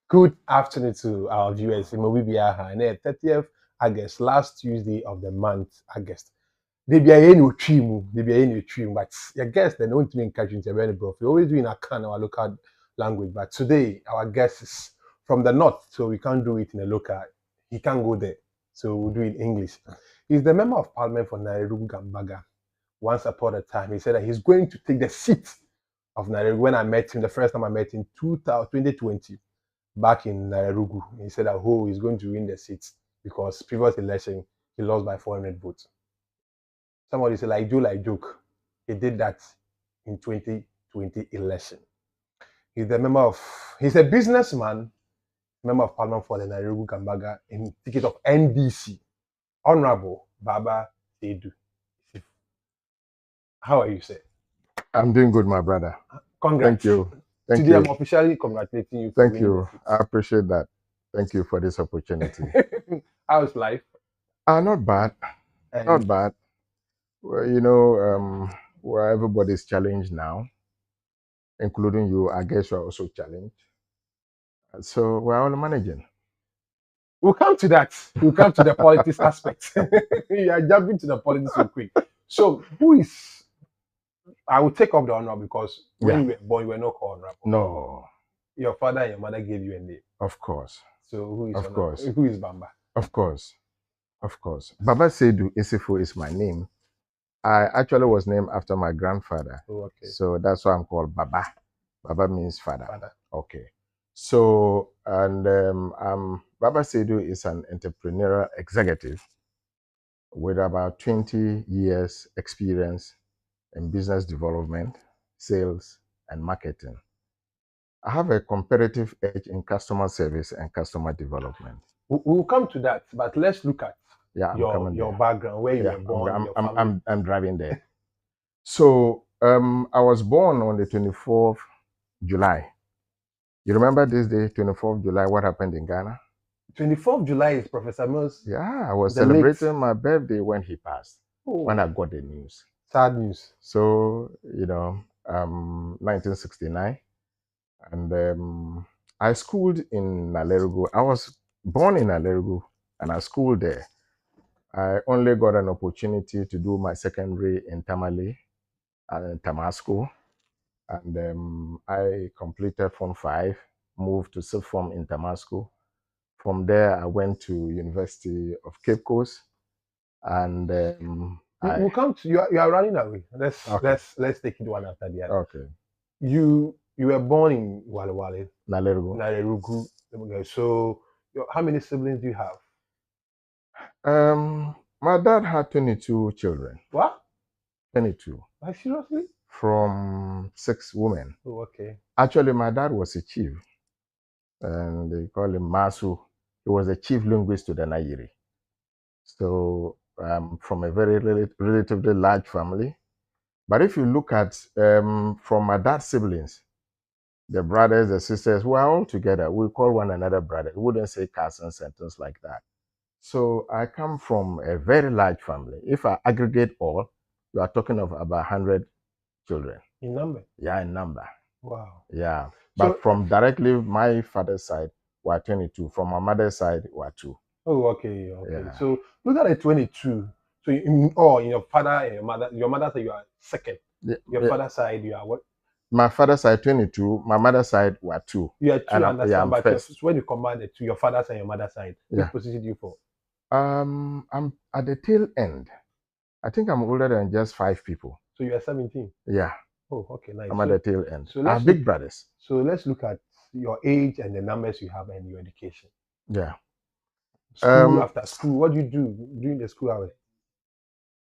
Good afternoon to our viewers. Imobibiaha, and 30th August, last Tuesday of the month, August. They be a new trim, but your guests they don't mean catching to very broad. We always do in our local language, but today our guest is from the north, so we can't do it in a local. He can't go there, so we'll do it in English. He's the member of parliament for Nalerigu Gambga. Once upon a time, he said that he's going to take the seat of Nalerigu. When I met him, the first time I met him, 2020 back in Nalerigu. He said that he's going to win the seat because previous election he lost by 400 votes. Somebody said like joke. He did that in 2020 election. He's the member of he's a businessman, member of parliament for the Nalerigu Gambga in ticket of NDC. Honorable Baba Seidu Issifu. How are you, sir? I'm doing good, my brother. Congrats. Thank you. Thank Today you. I'm officially congratulating you. Thank you. I appreciate that. Thank you for this opportunity. How's life? Not bad. Not bad. Well, where everybody's challenged now, including you, I guess you're also challenged. So we're all managing. We'll come to that. We'll come to the politics aspect. You are jumping to the politics so quick. So who is I will take up the honor because when you were born, you were not called honorable. No. Your father and your mother gave you a name. Of course. So who is of course. Who is Bamba? Of course. Of course. Baba Seidu Issifu is my name. I actually was named after my grandfather. Oh, okay. So that's why I'm called Baba. Baba means father. Father. Okay. So, and Baba Seidu is an entrepreneurial executive with about 20 years experience in business development, sales, and marketing. I have a competitive edge in customer service and customer development. We'll come to that, but let's look at your background, where you were born. I'm driving there. So I was born on the 24th July. You remember this day, 24th July, what happened in Ghana? 24th July is Professor Mills. Yeah, I was celebrating my birthday when he passed, when I got the news. Sad news. So, 1969. And I schooled in Nalerigu. I was born in Nalerigu and I schooled there. I only got an opportunity to do my secondary in Tamale and Tamasco. And I completed Form 5, moved to Sixth Form in Tamasco. From there, I went to University of Cape Coast, and we'll come to you. You are running away. Let's take it one after the other. Okay. You were born in Wale Nalerigu. So, how many siblings do you have? My dad had 22 children. What? 22. Seriously? From 6 women. Oh, okay. Actually, my dad was a chief, and they call him Masu. He was a chief linguist to the Nayiri. So from a very relatively large family. But if you look at from my dad's siblings, the brothers, the sisters, we are all together. We call one another brother. We wouldn't say cousins and things like that. So I come from a very large family. If I aggregate all, you are talking of about 100 children. In number? Yeah, in number. Wow. Yeah. But from directly my father's side, we're 22. From my mother's side, we're 2. Oh, okay. Yeah. So look at the 22. So in your father and your mother side you are second. Yeah. Your father's side you are what? My father's side 22. My mother's side were 2. You are 2, and understand, but first. when you combine the 2, your father's and your mother's side, which position do you for? I'm at the tail end. I think I'm older than just 5 people. So you are 17? Yeah. Oh, okay, nice. I'm at the tail end. So I have big brothers. So let's look at your age and the numbers you have and your education. Yeah. School, after school, what do you do during the school hours?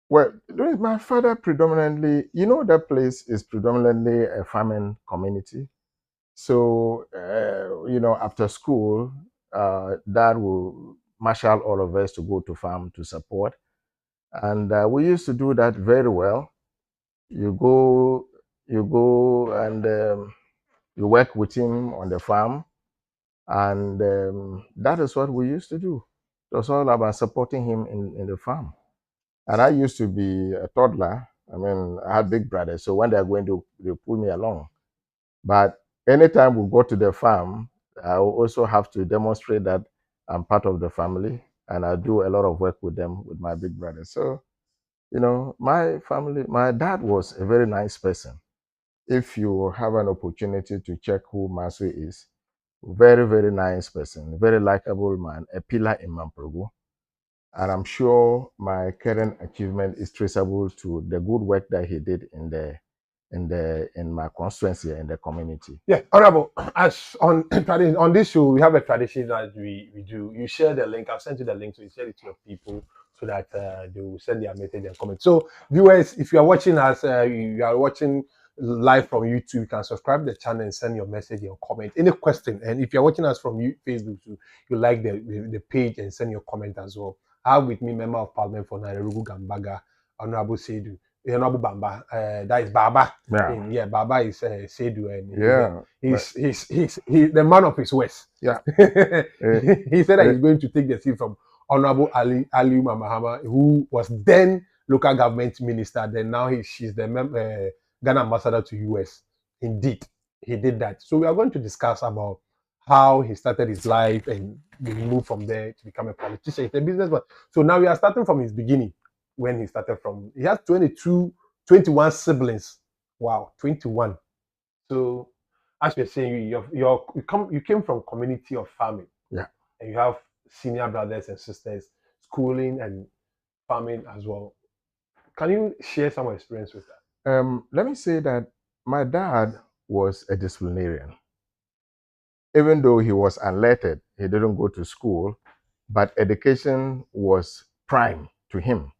Well, my father predominantly, that place is predominantly a farming community. So, after school, Dad will marshal all of us to go to farm to support. And we used to do that very well. You go and you work with him on the farm. And that is what we used to do. It was all about supporting him in the farm. And I used to be a toddler. I mean, I had big brothers. So when they're going to, they pull me along. But anytime we go to the farm, I will also have to demonstrate that I'm part of the family, and I do a lot of work with them, with my big brother. So, my family, my dad was a very nice person. If you have an opportunity to check who Masu is, very, very nice person, very likable man, a pillar in Mamprogo. And I'm sure my current achievement is traceable to the good work that he did in my constituency and the community. Yeah, Honorable, as on on this show, we have a tradition that we do. You share the link. I'll send you the link, so you share it to your people so that they will send their message and comment. So, viewers, if you are watching us, you are watching live from YouTube, you can subscribe to the channel and send your message or comment, any question. And if you're watching us from Facebook, you like the page and send your comment as well. I have with me member of parliament for Nalerigu Gambaga, Honorable Seidu. Honorable Bamba, that is Baba. Yeah, Baba is Seidu, and yeah, he's the man of his words. yeah. He said that he's going to take the seat from Honorable Ali Mahama, who was then local government minister. Then now she's the Ghana ambassador to US. Indeed, he did that. So we are going to discuss about how he started his life and he moved from there to become a politician. He's a businessman. So now we are starting from his beginning when he started from. He has 21 siblings. Wow, 21. So as we're saying, you came from community of farming. Yeah. And you have senior brothers and sisters schooling and farming as well. Can you share some experience with that? Let me say that my dad was a disciplinarian. Even though he was unlettered, he didn't go to school, but education was prime to him.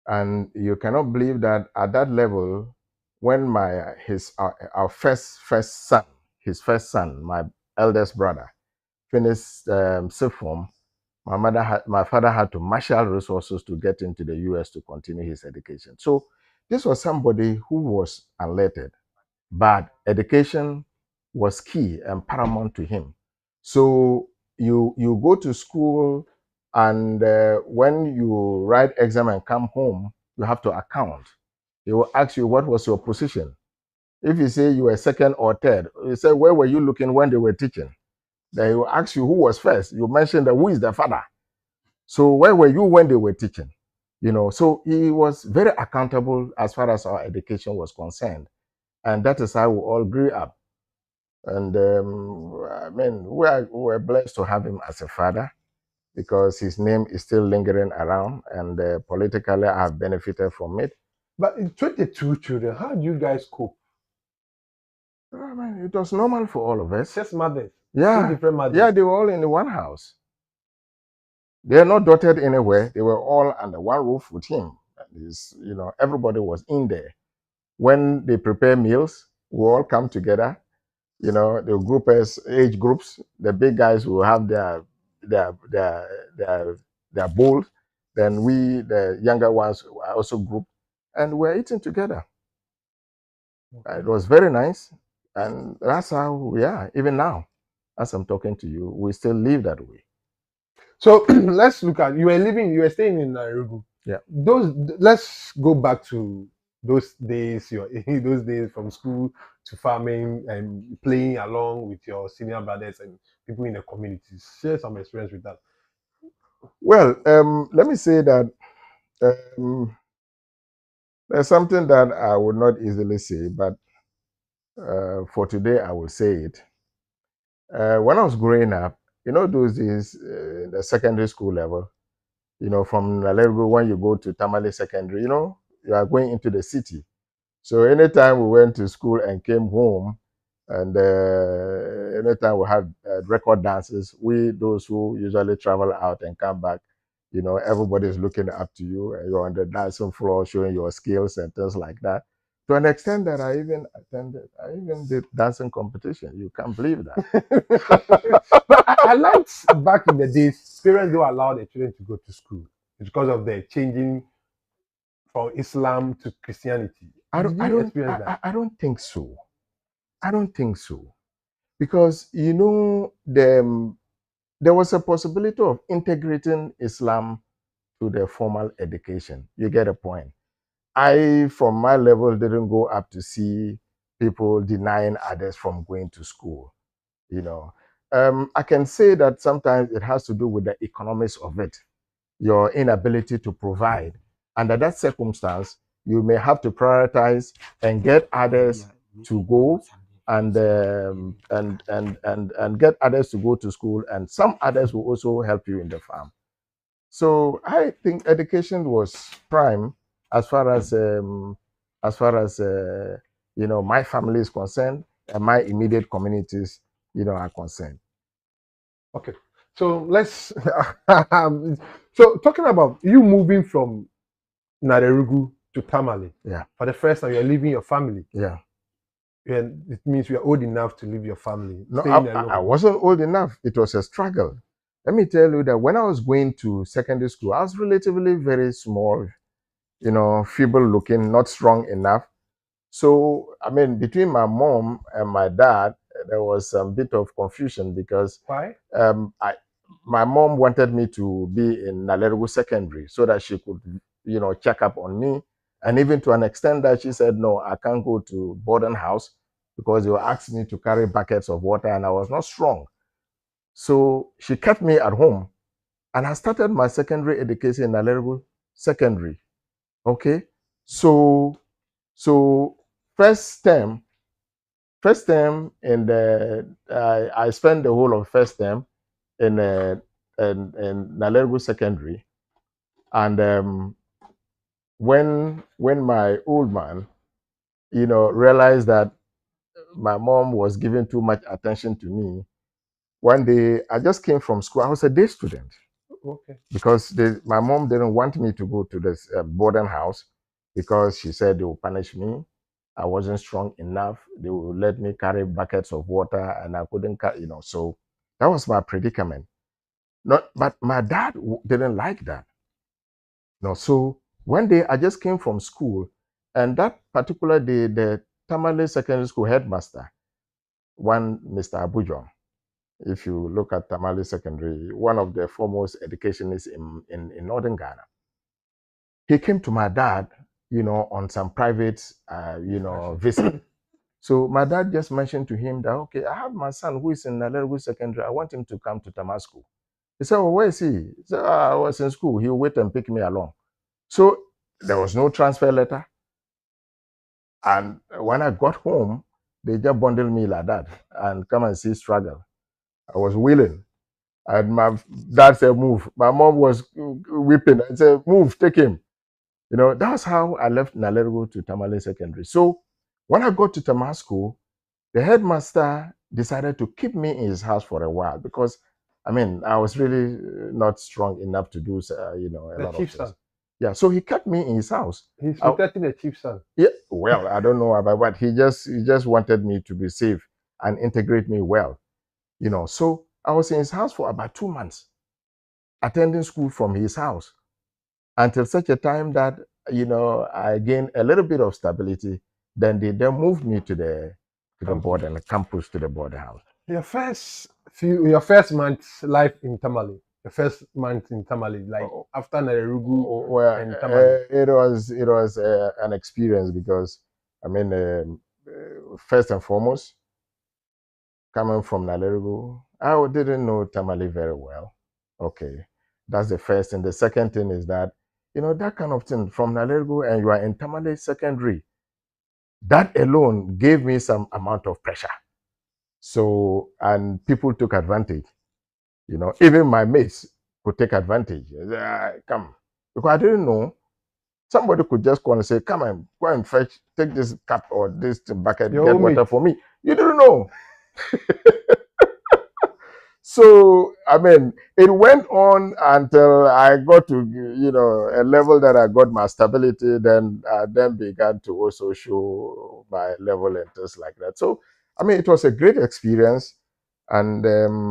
And you cannot believe that at that level, when our first son, his first son, my eldest brother, finished sixth form, my father had to marshal resources to get into the US to continue his education. So this was somebody who was unlettered, but education was key and paramount to him. So you go to school, and when you write exam and come home, you have to account. They will ask you, what was your position? If you say you were second or third, you say, where were you looking when they were teaching? They will ask you who was first. You mentioned that who is the father. So where were you when they were teaching? So he was very accountable as far as our education was concerned. And that is how we all grew up. And I mean, we're blessed to have him as a father, because his name is still lingering around, and politically I have benefited from it. But in 22 children, how do you guys cope? I mean, it was normal for all of us. Just mothers. Yeah. 2 different mothers. Yeah, they were all in one house. They are not dotted anywhere. They were all under one roof with him. Everybody was in there. When they prepare meals, we all come together. The groupers, age groups, the big guys will have their bowls. Then we, the younger ones, are also grouped, and we're eating together. It was very nice, and that's how we are. Even now, as I'm talking to you, we still live that way. So let's look at you were staying in Nalerigu. Yeah. Let's go back to those days, those days from school to farming and playing along with your senior brothers and people in the communities. Share some experience with that. Well, let me say that there's something that I would not easily say, but for today I will say it. When I was growing up, those days, the secondary school level, from Nalerigu, when you go to Tamale Secondary, you are going into the city. So anytime we went to school and came home, and anytime we had record dances, those who usually travel out and come back, everybody's looking up to you, and you're on the dancing floor showing your skills and things like that. To an extent that I even did dancing competition. You can't believe that. But I liked back in the days, parents don't allow their children to go to school because of the changing from Islam to Christianity. I don't think so. I don't think so. Because, there was a possibility of integrating Islam to the formal education. You get a point. I, from my level, didn't go up to see people denying others from going to school. I can say that sometimes it has to do with the economics of it, your inability to provide. Under that circumstance, you may have to prioritize and get others to go and get others to go to school, and some others will also help you in the farm. So I think education was prime as far as my family is concerned and my immediate communities are concerned. Okay. So let's so talking about you moving from Nalerigu to Tamale. Yeah. For the first time, you're leaving your family. Yeah. And it means you're old enough to leave your family. No, Staying I alone. wasn't old enough. It was a struggle. Let me tell you that when I was going to secondary school, I was relatively very small, feeble looking, not strong enough. So, I mean, between my mom and my dad, there was some bit of confusion because Why? My mom wanted me to be in Nalerigu Secondary so that she could, check up on me. And even to an extent that she said, no, I can't go to boarding house because they were asking me to carry buckets of water and I was not strong. So she kept me at home and I started my secondary education in Nalerigu Secondary. Okay. So first term in the I spent the whole of first term in Nalerigu Secondary, and when my old man, realized that my mom was giving too much attention to me, one day I just came from school. I was a day student. Okay. Because my mom didn't want me to go to this boarding house because she said they will punish me. I wasn't strong enough. They would let me carry buckets of water and I couldn't so that was my predicament. Not, but my dad didn't like that. No, so one day I just came from school, and that particular day, the Tamale Secondary School headmaster, one Mr. Abujon, if you look at Tamale Secondary, one of the foremost educationists in northern Ghana, he came to my dad, on some private, visit. So my dad just mentioned to him that, okay, I have my son who is in Nalerigu Secondary. I want him to come to Tamasco. He said, well, where is he? He said, I was in school. He'll wait and pick me along. So there was no transfer letter. And when I got home, they just bundled me like that and come and see struggle. I was willing. And my dad said, move. My mom was weeping. I said, move, take him. That's how I left Nalerigu to Tamale Secondary. So when I got to Tamasco, the headmaster decided to keep me in his house for a while because, I was really not strong enough to do, a The lot of chief's things. son. Yeah, so he kept me in his house. He's protecting the chief's son. Yeah, well, I don't know about what he just wanted me to be safe and integrate me well, So I was in his house for about 2 months, attending school from his house until such a time that I gained a little bit of stability. Then they moved me to the board and the campus to the board house. Your first month's life in Tamale. The first month in Tamale, like after Nalerigu Well, and Tamale. it was an experience because first and foremost, coming from Nalerigu, I didn't know Tamale very well. Okay, that's the first thing. The second thing is that that kind of thing from Nalerigu and you are in Tamale Secondary. That alone gave me some amount of pressure. So, and people took advantage. Even my mates could take advantage. Come, because I didn't know. Somebody could just call and say, come and go and fetch, take this cup or this bucket, get water for me. You didn't know. So, it went on until I got to, a level that I got my stability. Then I then began to also show my level and things like that. So, it was a great experience. And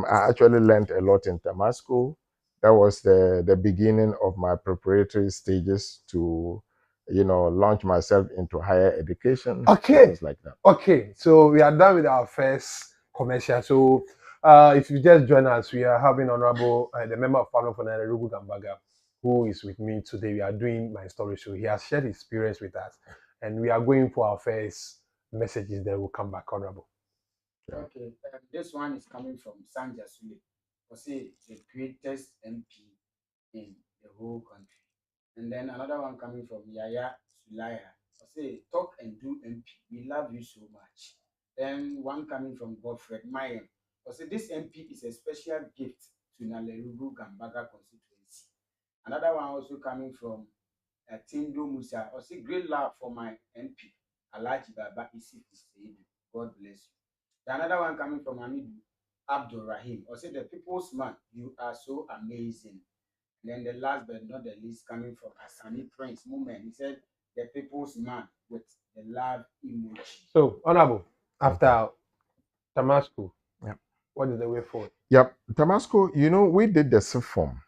I actually learned a lot in Tamasco. That was the beginning of my preparatory stages to, launch myself into higher education. Okay. Things like that. Okay. So we are done with our first commercial. So if you just join us, we are having Honorable, the member of Parliament for Nalerigu Gambagha, who is with me today. We are doing my story show. He has shared his experience with us. And we are going for our first messages. Then we'll come back, Honorable. Okay, this one is coming from Sanja Sule. For say the greatest MP in the whole country. And then another one coming from Yaya Sulaya. For say talk and do MP. We love you so much. Then one coming from Godfred Mayen. For say this MP is a special gift to Nalerigu Gambaga constituency. Another one also coming from Tindo Musa. Or say great love for my MP. Alhaji Baba Issifu Seidu. God bless you. Then another one coming from Hamidu Abdul Rahim. Or say the people's man, you are so amazing. And then the last but not the least coming from Asani Prince Movement. He said the people's man with the love emoji. So, Honorable, Okay. after Tamasco, Yep. what is the way forward? Yep. Tamasco, we did the SIF form.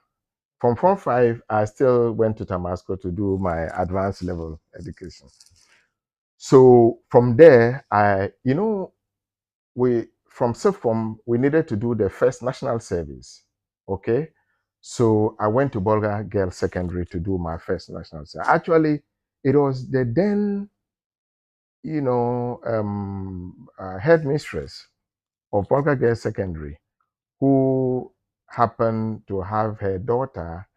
From Form 5, I still went to Tamasco to do my advanced level education. So from there, from SIF form, we needed to do the first national service. Okay. So I went to Bolga Girls Secondary to do my first national service. Actually, it was the then, headmistress of Bolga Girls Secondary who happened to have her daughter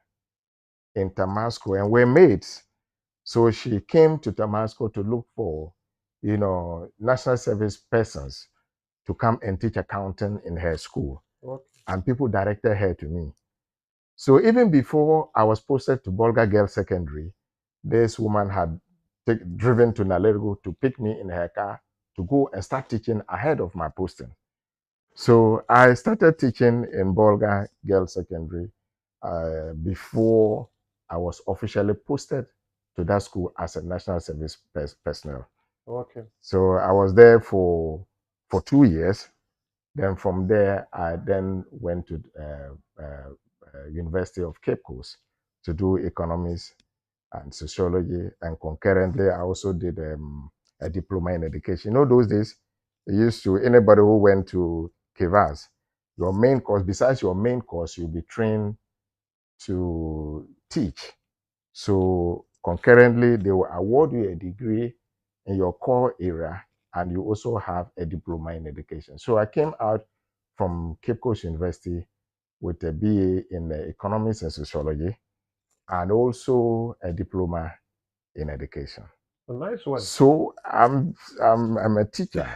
in Tamasco and were mates. So she came to Tamasco to look for, national service persons to come and teach accounting in her school. Okay. And people directed her to me. So even before I was posted to Bolga Girls Secondary, this woman had driven to Nalerigu to pick me in her car to go and start teaching ahead of my posting. So I started teaching in Bolga Girls Secondary before I was officially posted to that school as a national service personnel. Okay. So I was there for 2 years. Then from there, I then went to University of Cape Coast to do economics and sociology, and concurrently, I also did a diploma in education. Those days, they used to anybody who went to Kivas, your main course, besides your main course, you'll be trained to teach. So concurrently, they will award you a degree in your core area, and you also have a diploma in education. So I came out from Cape Coast University with a BA in economics and sociology, and also a diploma in education. A nice one. So I'm a teacher,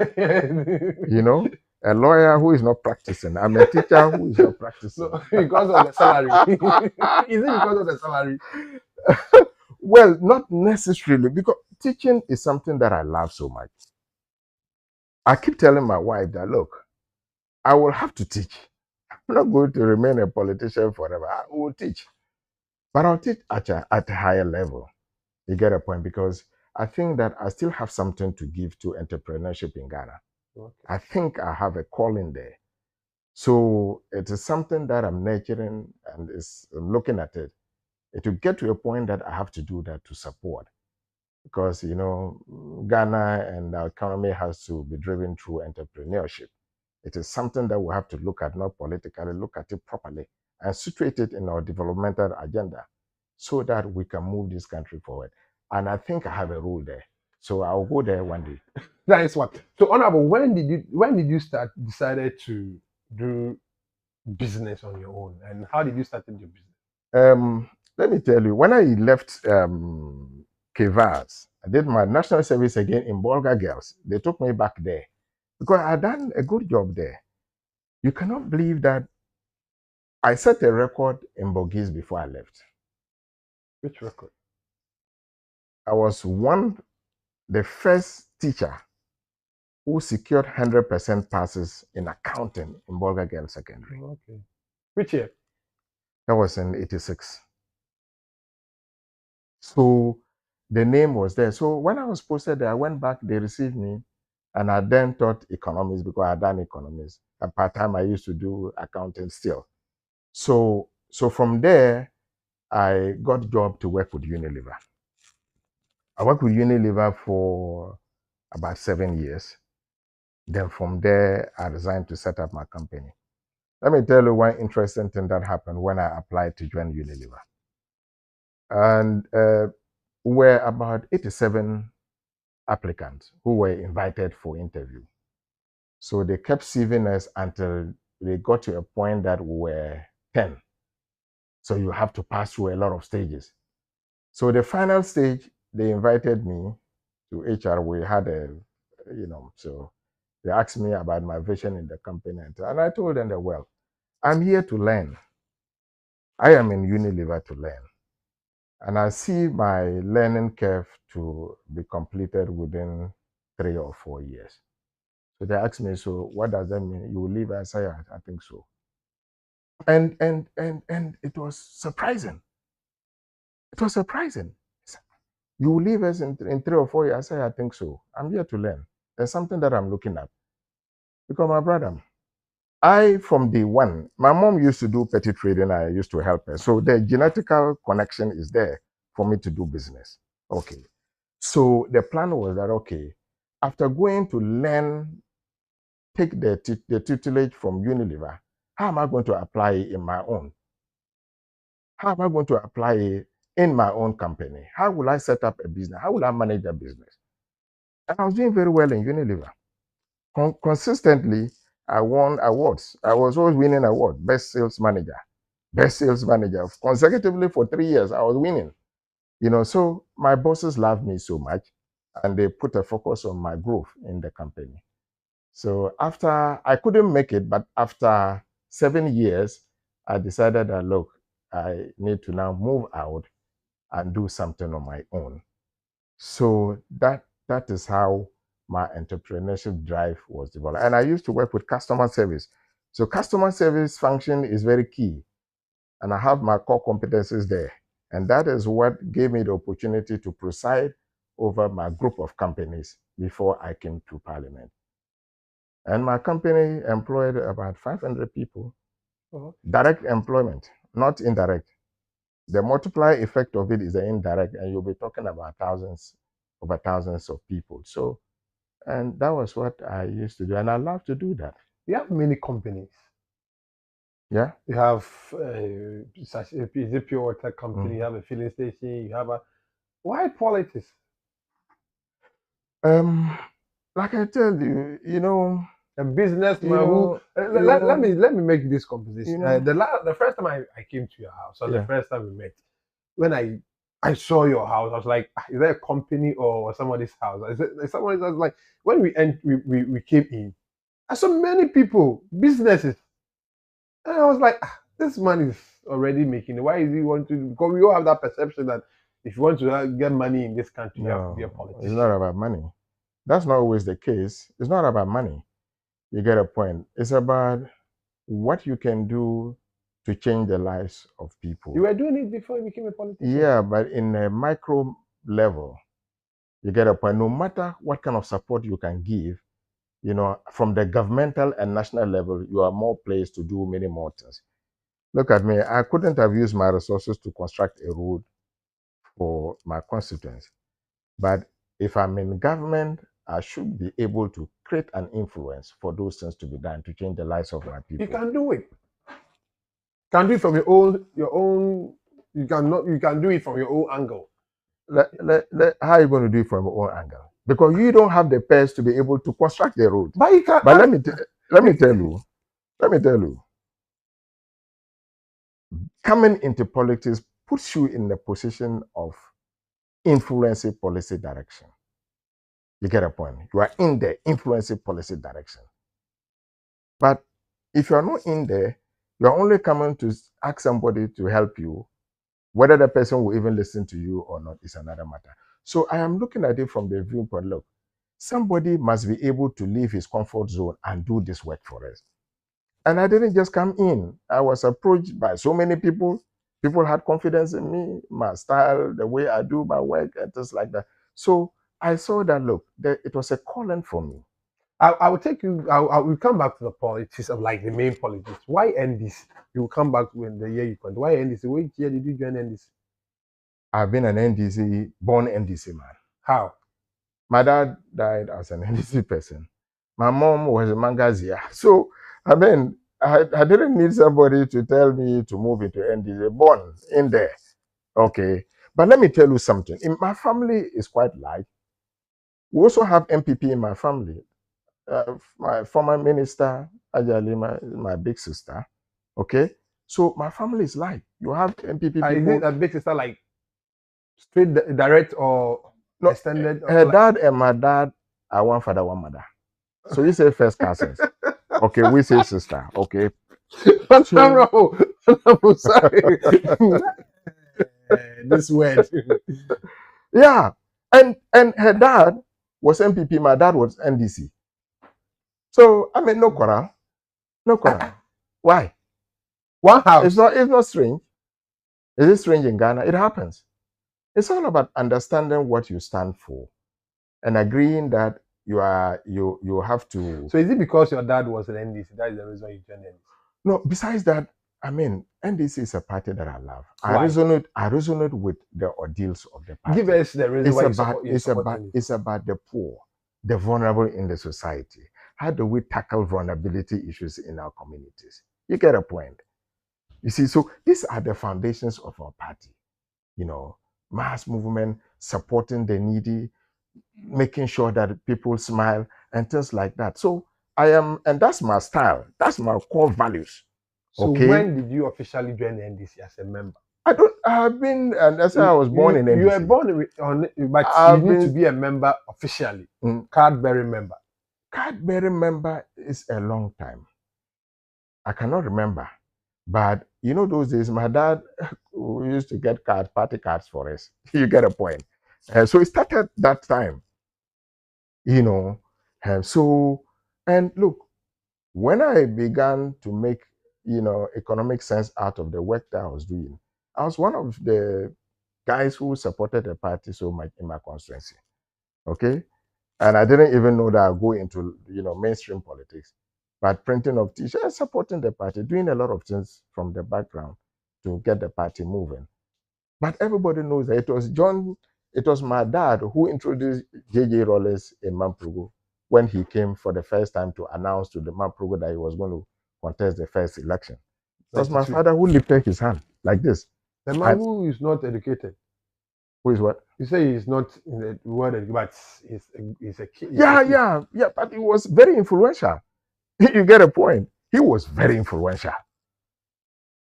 a lawyer who is not practicing. I'm a teacher who is not practicing. No, because of the salary. Is it because of the salary? Well, not necessarily, because teaching is something that I love so much. I keep telling my wife that, look, I will have to teach. I'm not going to remain a politician forever. I will teach. But I'll teach at a higher level. You get a point? Because I think that I still have something to give to entrepreneurship in Ghana. Okay. I think I have a calling there. So it is something that I'm nurturing and I'm looking at it. It will get to a point that I have to do that to support. Because, Ghana and our economy has to be driven through entrepreneurship. It is something that we have to look at, not politically, look at it properly and situate it in our developmental agenda so that we can move this country forward. And I think I have a role there. So I'll go there one day. That is what. So, Honorable, when did you decided to do business on your own, and how did you start your business? Let me tell you, when I left Kivas, I did my national service again in Bolga Girls. They took me back there because I had done a good job there. You cannot believe that I set a record in Bogis before I left. Which record? I was the first teacher who secured 100% passes in accounting in Bolga Girls Secondary. Okay. Which year? That was in 86. So the name was there. So when I was posted there, I went back, they received me, and I then taught economics because I had done economics. At part-time, I used to do accounting still. So from there, I got a job to work with Unilever. I worked with Unilever for about 7 years. Then from there, I resigned to set up my company. Let me tell you one interesting thing that happened when I applied to join Unilever. And were about 87 applicants who were invited for interview. So they kept sieving us until they got to a point that we were 10. So you have to pass through a lot of stages. So the final stage, they invited me to HR. We had so they asked me about my vision in the company. And I told them that, well, I'm here to learn. I am in Unilever to learn. And I see my learning curve to be completed within 3 or 4 years. So they asked me, so what does that mean? You will leave? I say, I think so. And it was surprising. It was surprising. You will leave us in 3 or 4 years? I say, I think so. I'm here to learn. There's something that I'm looking at. Because my brother, from day one, my mom used to do petty trading. I used to help her. So the genetical connection is there for me to do business. Okay. So the plan was that, okay, after going to learn, take the tutelage from Unilever, how am I going to apply it in my own? How am I going to apply it in my own company? How will I set up a business? How will I manage a business? And I was doing very well in Unilever. Consistently, I won awards. I was always winning awards. Best sales manager. Best sales manager. Consecutively for 3 years, I was winning. So my bosses loved me so much, and they put a focus on my growth in the company. So after, I couldn't make it, but after 7 years, I decided that, look, I need to now move out and do something on my own. So that is how my entrepreneurship drive was developed. And I used to work with customer service. So customer service function is very key. And I have my core competencies there. And that is what gave me the opportunity to preside over my group of companies before I came to Parliament. And my company employed about 500 people. Direct employment, not indirect. The multiplier effect of it is the indirect, and you'll be talking about over thousands of people. So, and that was what I used to do, and I love to do that. You have many companies. Yeah. You have is it pure water company? You have a filling station. You have a why politics? Like I tell you, A businessman know, who you let know, me make this composition. The first time I came to your house, or the Yeah. first time we met, when I saw your house, I was like, "Ah, is that a company or somebody's house? Is it somebody's house?" Like when we came in, I saw many people, businesses, and I was like, "Ah, this man is already making it. Why is he want to? Because we all have that perception that if you want to get money in this country, you have to be a No, politician. it's not about money. That's not always the case. It's not about money. You get a point. It's about what you can do to change the lives of people. You were doing it before you became a politician. Yeah, but in a micro level, you get a point. No matter what kind of support you can give, from the governmental and national level, you are more placed to do many more things. Look at me. I couldn't have used my resources to construct a road for my constituents. But if I'm in government, I should be able to create an influence for those things to be done to change the lives of my people. You can do it. You can do it from your own. You can do it from your own angle. How are you going to do it from your own angle? Because you don't have the pairs to be able to construct the road. But you can. But let me tell you, coming into politics puts you in the position of influencing policy direction. You get a point. You are in there influencing policy direction. But if you are not in there, you are only coming to ask somebody to help you. Whether the person will even listen to you or not is another matter. So I am looking at it from the viewpoint, look, somebody must be able to leave his comfort zone and do this work for us. And I didn't just come in. I was approached by so many people. People had confidence in me, my style, the way I do my work, and things like that. So I saw that, look, it was a calling for me. I will take you. I will come back to the politics of like the main politics. Why end this? You will come back when the year you can. Why end this? Which year did you join NDC? I've been an NDC, born NDC man. How? My dad died as an NDC person. My mom was a Mangazia. So, I mean, I didn't need somebody to tell me to move into NDC, born in there. Okay. But let me tell you something. My family is quite large. We also have MPP in my family. my former minister, Ajali, my big sister. Okay, so my family is like you have MPP Is people. it a big sister like straight direct or No, extended? her Like, dad and my dad are one father, one mother. So you say first cousins. Okay, we say sister. Okay, so Honorable, sorry. This word. yeah, and her dad was MPP. My dad was NDC. So I mean, no quarrel, no quarrel. Why? One house. It's not strange. Is it strange in Ghana? It happens. It's all about understanding what you stand for and agreeing that you have to. So is it because your dad was an NDC? That is the reason you joined NDC? No, besides that, I mean, NDC is a party that I love. Why? I resonate with the ordeals of the party. Give us the reason It's why about you support it's about the poor, the vulnerable in the society. How do we tackle vulnerability issues in our communities? You get a point. You see, so these are the foundations of our party. You know, mass movement, supporting the needy, making sure that people smile and things like that. So I am, and that's my style. That's my core values. So Okay. when did you officially join the NDC as a member? I have been, and that's how I was born in NDC. You were born on, but you need to be a member officially. Card-bearing member. Card-bearing member is a long time. I cannot remember. But you know, those days, my dad used to get party cards for us. You get a point. So it started that time, you know. And look, when I began to make, economic sense out of the work that I was doing, I was one of the guys who supported the party so much in my constituency. Okay. And I didn't even know that I'd go into, mainstream politics. But printing of t-shirts, supporting the party, doing a lot of things from the background to get the party moving. But everybody knows that it was my dad who introduced J.J. Rollins in Mampugo when he came for the first time to announce to the Mampugo that he was going to contest the first election. It was my father who lifted his hand like this. The man who is not educated. Who is what? You say he's not in the word, but he's a kid. Yeah, but he was very influential. You get a point. He was very influential.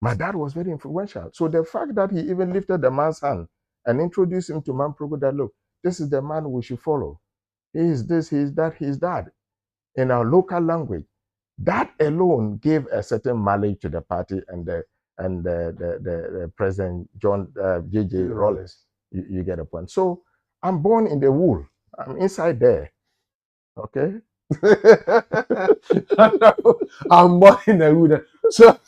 My dad was very influential. So the fact that he even lifted the man's hand and introduced him to Mampugo that, look, this is the man we should follow. He is this, he is that, he is that. In our local language, that alone gave a certain mileage to the party and the President John J.J. Rollins. You get a point. So I'm born in the wool. I'm inside there. Okay. I'm born in the wool. So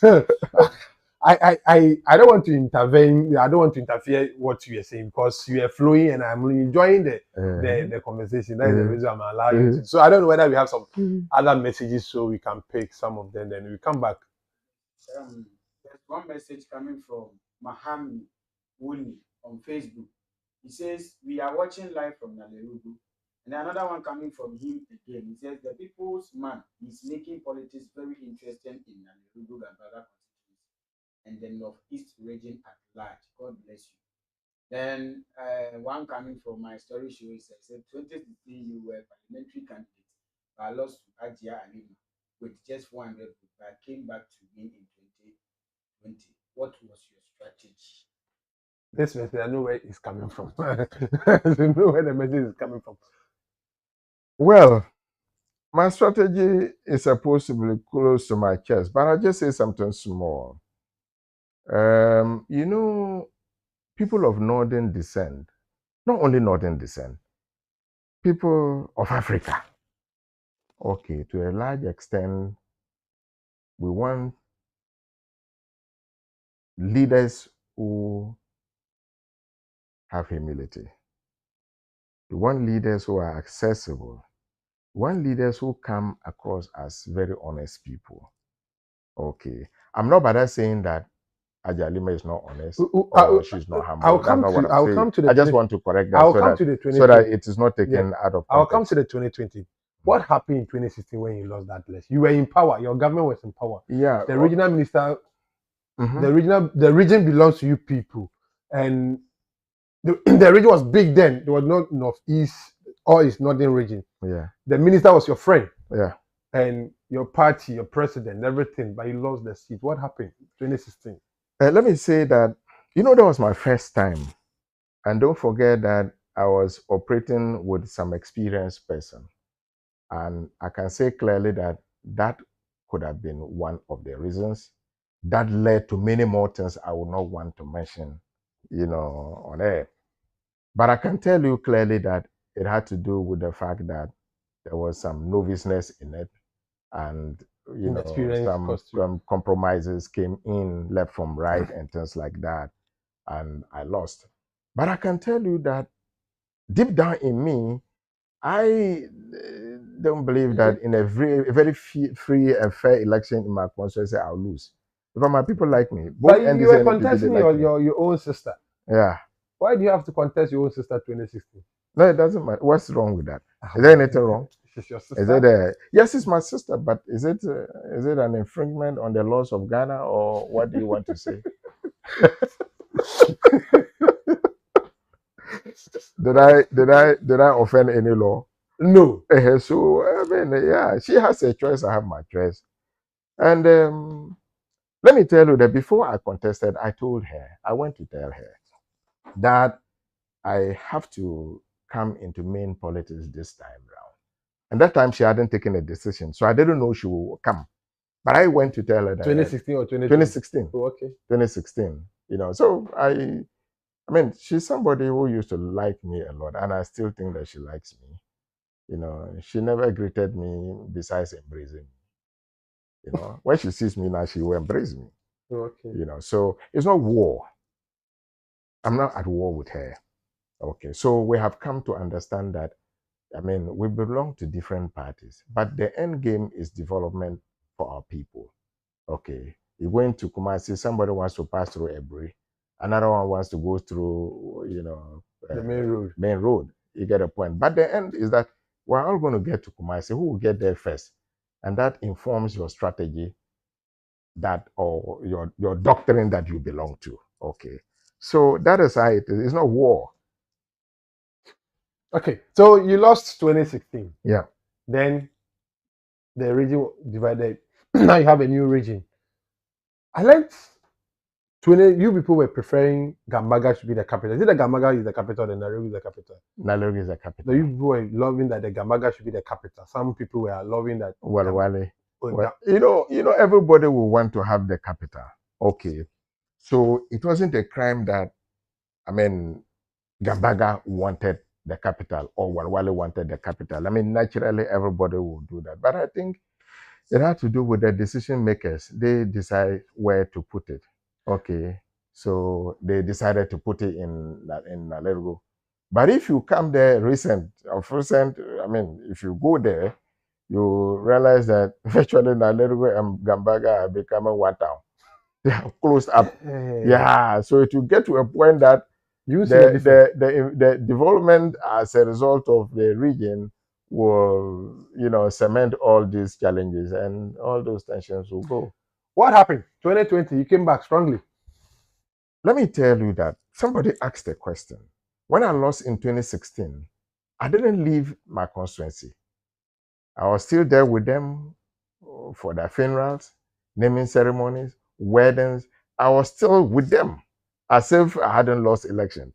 I don't want to intervene. I don't want to interfere what you are saying because you are flowing and I'm enjoying the conversation. That is the reason I'm allowing you to. So I don't know whether we have some other messages so we can pick some of them. Then we come back. There's one message coming from Mahami Wuni on Facebook. He says, we are watching live from Nalerigu. And another one coming from him again. He says, the people's man is making politics very interesting in Nalerigu, Gambga and the Northeast region at large. God bless you. Then one coming from my story show said, 2016 you were parliamentary candidate, but I lost to Ajia Alima with just 400 votes, but I came back to win in 2020. What was your strategy? This message, I know where it's coming from. I know where the message is coming from. Well, my strategy is supposed to be close to my chest, but I'll just say something small. People of northern descent, not only northern descent, people of Africa, okay, to a large extent, we want leaders who have humility. We want leaders who are accessible. We want leaders who come across as very honest people. Okay. I'm not by that saying that Ajalima is not honest or she's not humble. I just want to correct that so that it is not taken out of context. I'll come to the 2020. What happened in 2016 when you lost that election? You were in power. Your government was in power. Yeah. The regional minister, the region belongs to you people. And the region was big then. There was not Northeast or it's northern region. Yeah. The minister was your friend. Yeah. and your party, your president, everything, but you lost the seat. What happened? 2016. Let me say that, that was my first time. And don't forget that I was operating with some experienced person. And I can say clearly that that could have been one of the reasons that led to many more things I would not want to mention, on air. But I can tell you clearly that it had to do with the fact that there was some noviceness in it, and Inexperience some cost you. compromises came in left from right and things like that, and I lost. But I can tell you that deep down in me, I don't believe that in a very free and fair election in my constituency I'll lose. Because my people like me, both But you NDC were and NPP, they contesting like me. your own sister. Yeah. Why do you have to contest your own sister 2016? No, it doesn't matter. What's wrong with that? Is there anything wrong? She's your Is sister. it a yes? It's my sister, but is it an infringement on the laws of Ghana, or what do you want to say? Did I offend any law? No. So I mean, yeah, she has a choice. I have my choice, and let me tell you that before I contested, I went to tell her that I have to come into main politics this time round. And that time she hadn't taken a decision, so I didn't know she would come. But I went to tell her that 2016 or 2020? 2016. Oh, okay. 2016. So I mean, she's somebody who used to like me a lot, and I still think that she likes me. She never greeted me besides embracing me. When she sees me now, she will embrace me. Oh, okay. So it's not war. I'm not at war with her. Okay. So we have come to understand that, I mean, we belong to different parties, but the end game is development for our people. Okay. You go into Kumasi, somebody wants to pass through Ebri, another one wants to go through, The main road. Main road. You get a point. But the end is that we're all going to get to Kumasi. Who will get there first? And that informs your strategy, that or your doctrine that you belong to. Okay. So that is how it is. It's not war. Okay. So you lost 2016. Yeah. Then the region divided. Now you have a new region. I liked 20. You people were preferring Gambaga should be the capital. Is it the Gambaga is the capital, the Nalerigu is the capital? Nalerigu is the capital. No, you people were loving that the Gambaga should be the capital. Some people were loving that. Well, everybody will want to have the capital. Okay. So it wasn't a crime that, I mean, Gambaga wanted the capital or Walwale wanted the capital. I mean, naturally, everybody will do that. But I think it had to do with the decision makers. They decide where to put it. Okay. So they decided to put it in Nalerigu. But if you come there I mean, if you go there, you realize that virtually Nalerigu and Gambaga are becoming one town. They have closed up. Yeah. So it will get to a point that the development as a result of the region will, cement all these challenges, and all those tensions will go. What happened? 2020, you came back strongly. Let me tell you that somebody asked a question. When I lost in 2016, I didn't leave my constituency. I was still there with them for their funerals, naming ceremonies, weddings. I was still with them as if I hadn't lost election.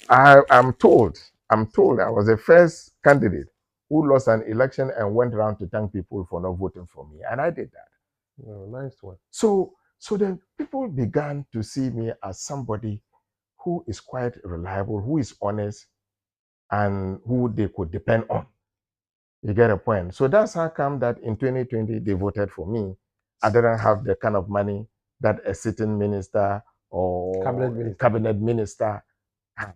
I'm told I was the first candidate who lost an election and went around to thank people for not voting for me. And I did that. Oh, nice one. So the people began to see me as somebody who is quite reliable, who is honest, and who they could depend on. You get a point. So that's how come that in 2020 they voted for me. I didn't have the kind of money that a sitting minister or cabinet minister had.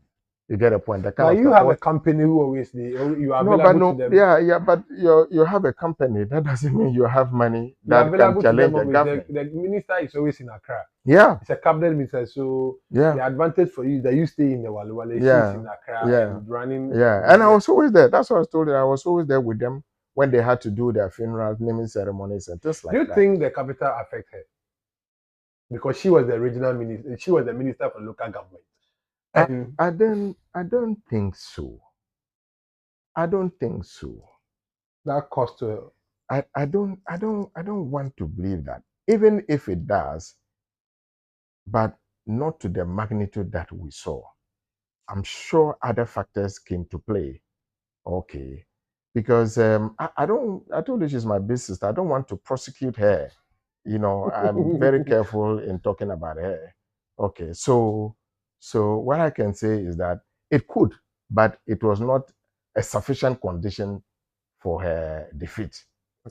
You get a point. Now you have a company who always you are available to them. Yeah, but you have a company. That doesn't mean you have money that can challenge the government. The minister is always in Accra. Yeah, it's a cabinet minister. So the advantage for you is that you stay in the Walwale, she's in Accra and running. Yeah, and I was always there. That's what I was told you. I was always there with them when they had to do their funerals, naming ceremonies, and things like that. Do you think the capital affect her? Because she was the original minister. She was the minister for local government. And I don't think so. I don't think so. That cost her. I don't want to believe that. Even if it does, but not to the magnitude that we saw. I'm sure other factors came to play. Okay. Because I told you she's my big sister. I don't want to prosecute her. I'm very careful in talking about her. Okay. So what I can say is that it could, but it was not a sufficient condition for her defeat.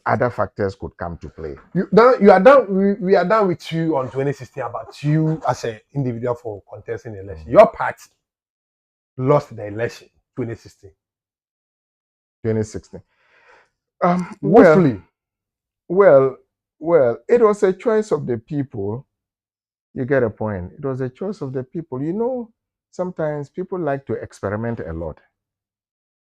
Other factors could come to play. You are done. We are done with you on 2016 about you as an individual for contesting the election. Your party lost the election 2016. 2016. Woefully. Well, it was a choice of the people. You get a point. It was a choice of the people. Sometimes people like to experiment a lot.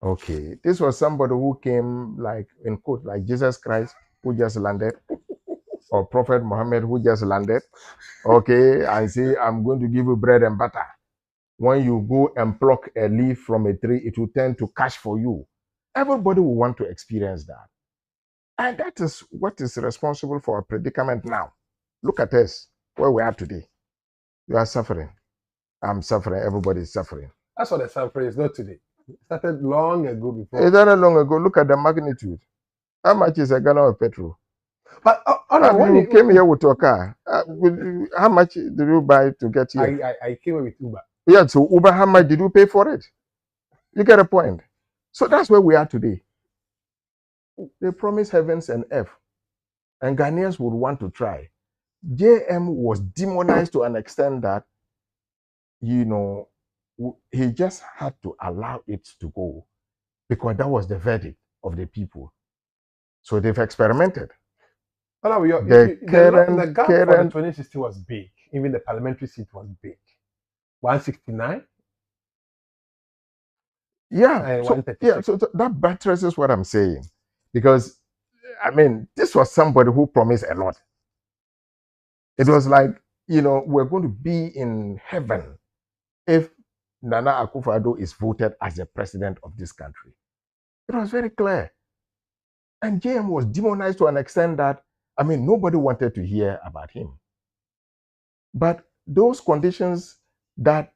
Okay, this was somebody who came like in quote, like Jesus Christ who just landed, or Prophet Muhammad who just landed. Okay, and say, I'm going to give you bread and butter. When you go and pluck a leaf from a tree, it will turn to cash for you. Everybody will want to experience that. And that is what is responsible for our predicament now. Look at us, where we are today. You are suffering. I'm suffering. Everybody is suffering. That's what the suffering is, not today. It started long ago before. It's not long ago. Look at the magnitude. How much is a gallon of petrol? But when you came here with your car, how much did you buy to get here? I came here with Uber. Yeah, so Uber, how much did you pay for it? You get a point. So that's where we are today. They promise heavens and earth, and Ghanaians would want to try. JM was demonized to an extent that, he just had to allow it to go because that was the verdict of the people. So they've experimented. The gap for the 2016 was big. Even the parliamentary seat was big. 169. Yeah. So that buttresses what I'm saying. Because, this was somebody who promised a lot. It was like, we're going to be in heaven if Nana Akufo-Addo is voted as the president of this country. It was very clear. And JM was demonized to an extent that, nobody wanted to hear about him. But those conditions that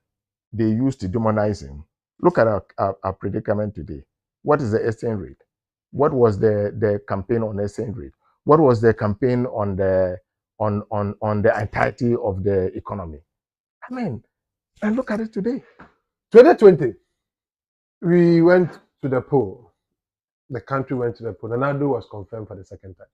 they used to demonize him, look at our predicament today. What is the exchange rate? What was the campaign on exchange rate? What was the campaign on the entirety of the economy? And look at it today. 2020, we went to the poll. The country went to the poll. Nalerigu was confirmed for the second time.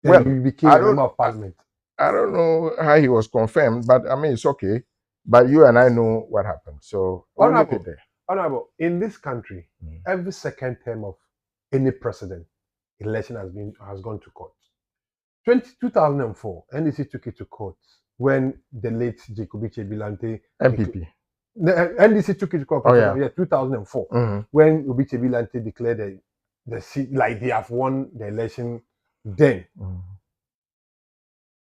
Then he became a member of parliament. I don't know how he was confirmed, but it's okay. But you and I know what happened. So we'll leave it there. Honorable, in this country, every second term of any president, election has gone to court. 2004, NDC took it to court when the late Jacob Ichibilante MPP. NDC took it to court. 2004, when Obichebilante declared the seat, like they have won the election. Then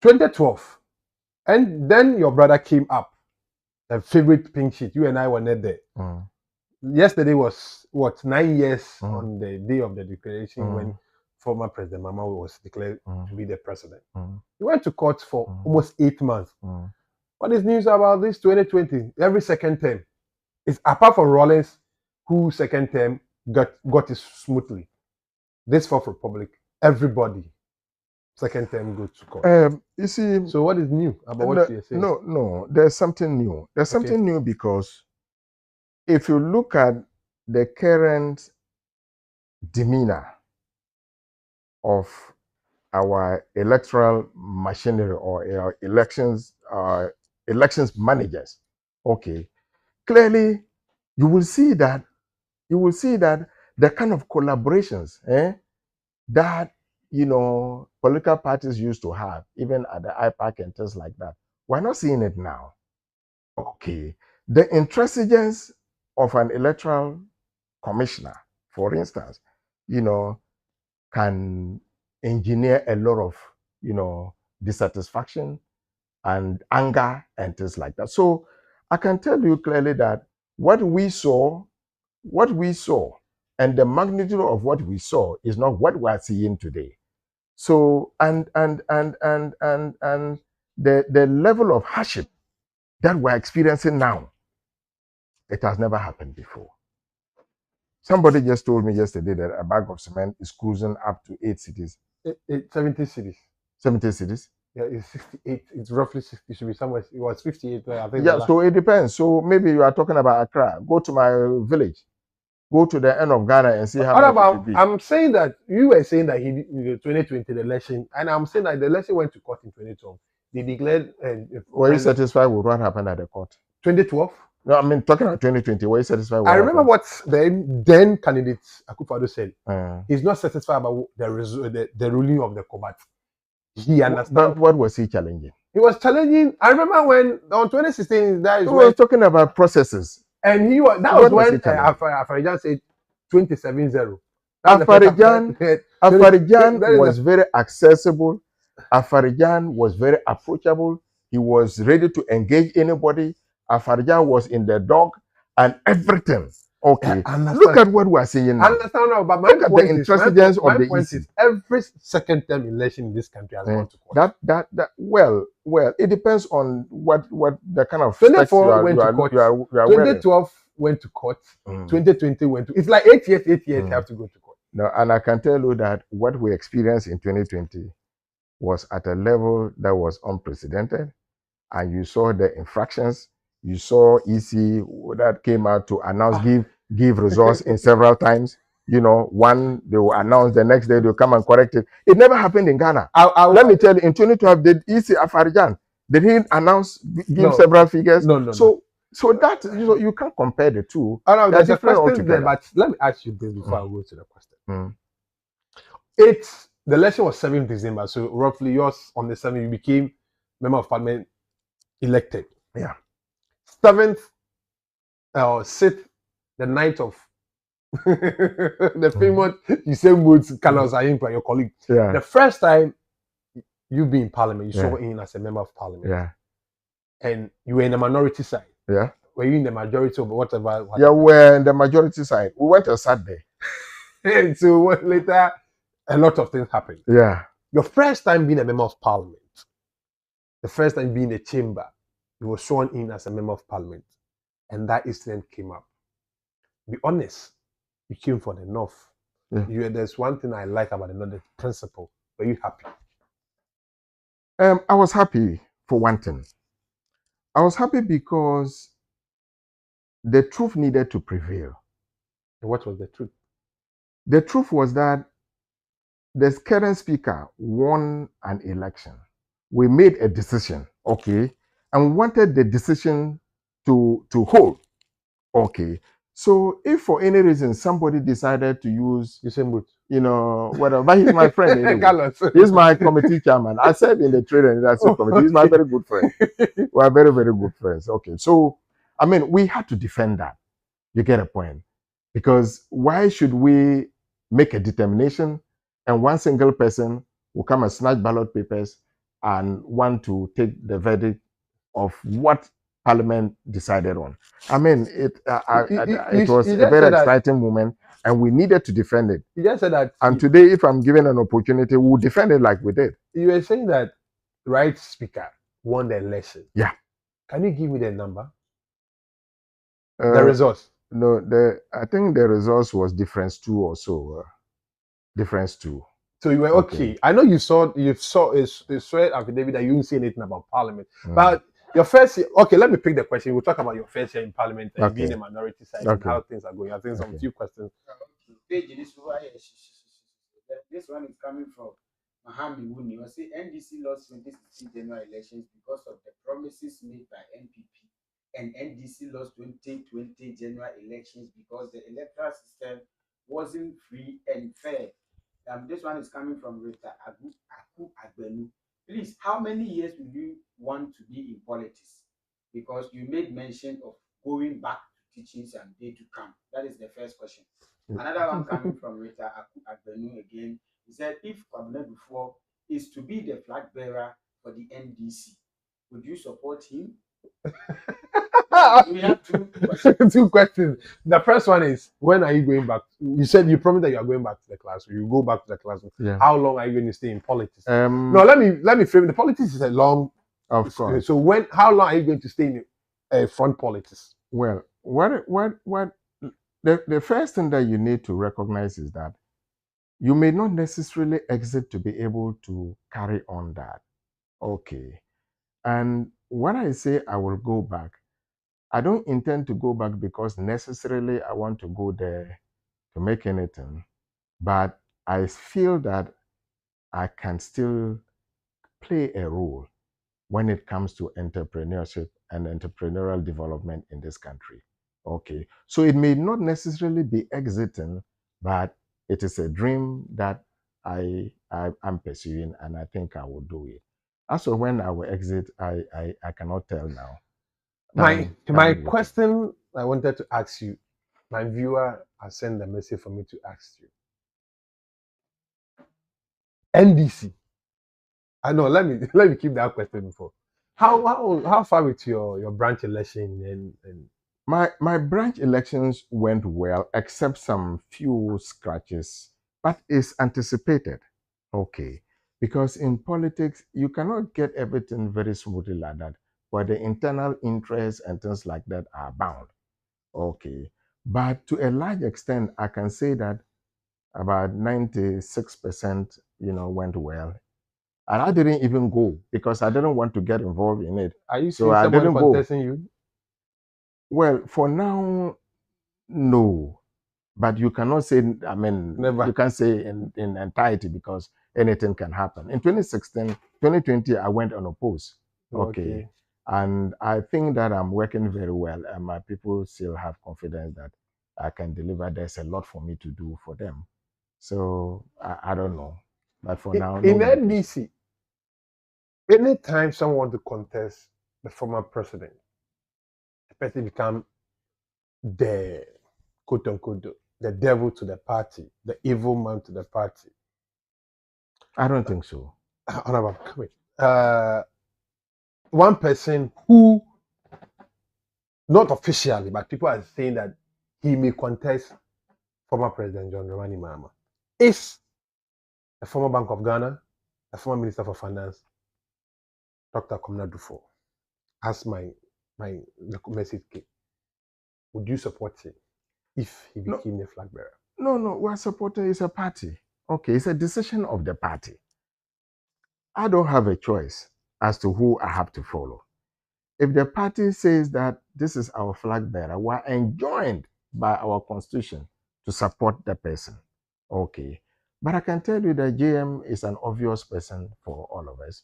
2012, and then your brother came up, the favorite pink sheet. You and I were not there. Yesterday was 9 years on the day of the declaration when former President Mama was declared to be the president. He went to court for almost 8 months. What is news about this 2020? Every second term, it's apart from Rawlings, who second term got it smoothly. This Fourth Republic, everybody second term goes to court. You see. So what is new about what you're saying? No, there's something new. There's something new because if you look at the current demeanor of our electoral machinery or our elections managers, okay, clearly you will see that the kind of collaborations that political parties used to have, even at the IPAC and things like that, we're not seeing it now. Okay, the intransigence of an electoral commissioner, for instance, can engineer a lot of dissatisfaction and anger and things like that. So I can tell you clearly that what we saw And the magnitude of what we saw is not what we are seeing today. So, and the level of hardship that we're experiencing now, it has never happened before. Somebody just told me yesterday that a bag of cement is cruising up to 8 cities. 70 cities. 70 cities? Yeah, it's 68. It's roughly 60. Should be somewhere. It was 58. I think. Yeah, so it depends. So maybe you are talking about Accra. Go to my village. Go to the end of Ghana and see how What much it about? will be. I'm saying that you were saying that the 2020 the election, and I'm saying that the election went to court in 2012. They declared. Were you satisfied with what happened at the court? 2012. No, I mean talking about 2020. Were you satisfied with I what remember happened? what the then candidate Akufo-Addo said. Uh, He's not satisfied about the ruling of the court. He but understands. what was he challenging? He was challenging. I remember when on 2016 that is He when was talking about processes. and he was that What was was he when challenging? Afarijan said 2070. That's the first Afarijan that was very accessible. Afarijan was very approachable. He was ready to engage anybody. Afarijan was in the dog and everything. Okay. Look at what we are seeing now. I understand now, but my Look at the point is, intransigence my of the point EC. is every second term election in this country has gone to court. Well, it depends on what the kind of specs you 24 are went to court. wearing. 2012 went to court. 2020 went to. It's like 8 years. 8 years have to go to court. No, and I can tell you that what we experienced in 2020 was at a level that was unprecedented. And you saw the infractions. You saw EC that came out to announce give results in several times. You know, one they will announce, the next day they'll come and correct it. It never happened in Ghana. Let me tell you, in 2012, did EC Afarijan, did he announce, several figures? No. So that you can't compare the two. There's a different question there, altogether. but let me ask you this before I go to the question. Mm. The election was 7th December, so roughly yours on the 7th, you became member of parliament elected. Yeah. 7th or 6th, the 9th of the famous you say moods Carlos Ayimpa, your colleague. Yeah. The first time you be in parliament, you saw in as a member of parliament. Yeah. And you were in the minority side. Yeah. Were you in the majority of whatever? Yeah, we're in the majority side. We went a Saturday. And so later, a lot of things happened. Yeah. Your first time being a member of parliament, the first time being in the chamber, you were sworn in as a member of parliament. And that incident came up. Be honest, you came from the north. Yeah. There's one thing I like about the north, the principle. Were you happy? I was happy for one thing. I was happy because the truth needed to prevail. And what was the truth? The truth was that the current speaker won an election. We made a decision, okay, and we wanted the decision to hold, okay. So if for any reason somebody decided to use, whatever, but he's my friend anyway. He's my committee chairman. I serve in the trade and industry committee. He's my very good friend. We are very, very good friends. Okay, so I mean, we had to defend that. You get a point? Because why should we make a determination and one single person will come and snatch ballot papers and want to take the verdict of what Parliament decided on? I mean, it was a very exciting moment, and we needed to defend it. You just said that. And today, if I'm given an opportunity, we'll defend it like we did. You were saying that right speaker won the election. Yeah. Can you give me the number? The results? No, I think the results was difference 2 or so. Difference 2. So you were okay. I know you saw a swear affidavit that you didn't say anything about Parliament. But your first year, okay, let me pick the question. We'll talk about your first year in Parliament and being a minority side and how things are going. I think some few questions. This one is coming from Mahami Wuni. I say NDC lost 2016 general elections because of the promises made by NPP, and NDC lost 2020 general elections because the electoral system wasn't free and fair. This one is coming from Rita Aku Agbenu. Please, how many years will you want to be in politics? Because you made mention of going back to teachings and day to come. That is the first question. Another one coming from Rita Aku Agbenu again. He said, if Kwabena before is to be the flag bearer for the NDC, would you support him We have two questions. Two questions. The first one is, when are you going back? You said you promised that you are going back to the classroom. You go back to the classroom. Yeah. How long are you going to stay in politics? No, let me frame. The politics is a long. Of course. So how long are you going to stay in front politics? Well, the first thing that you need to recognize is that you may not necessarily exit to be able to carry on that. Okay. And when I say I will go back, I don't intend to go back because necessarily I want to go there to make anything, but I feel that I can still play a role when it comes to entrepreneurship and entrepreneurial development in this country. Okay, so it may not necessarily be exiting, but it is a dream that I'm pursuing, and I think I will do it. As for when I will exit, I cannot tell now. My will tell. question I wanted to ask you, my viewer has sent a message for me to ask you. NDC. I know. Let me keep that question before. How far with your branch election and My branch elections went well, except some few scratches, but it's anticipated. Okay. Because in politics, you cannot get everything very smoothly like that, but the internal interests and things like that are bound. Okay. But to a large extent, I can say that about 96%, went well. And I didn't even go because I didn't want to get involved in it. are you So seeing I someone didn't go. contesting you? Well, for now, no. But you cannot say, I mean, Never. you can't say in entirety because anything can happen. In 2016, 2020, I went unopposed. Okay. And I think that I'm working very well, and my people still have confidence that I can deliver. There's a lot for me to do for them. So I don't know. But for now, In no. NDC, anytime someone wants to contest the former president, the person become the quote unquote the devil to the party, the evil man to the party. I don't think so. Honorable, come in. One person who, not officially, but people are saying that he may contest former President John Dramani Mahama, is a former Bank of Ghana, a former Minister for Finance, Dr. Komna Dufo. As my message came, would you support him if he became the flag bearer? No, we're supporting is a party. Okay, it's a decision of the party. I don't have a choice as to who I have to follow. If the party says that this is our flag bearer, we're enjoined by our constitution to support the person. Okay. But I can tell you that JM is an obvious person for all of us.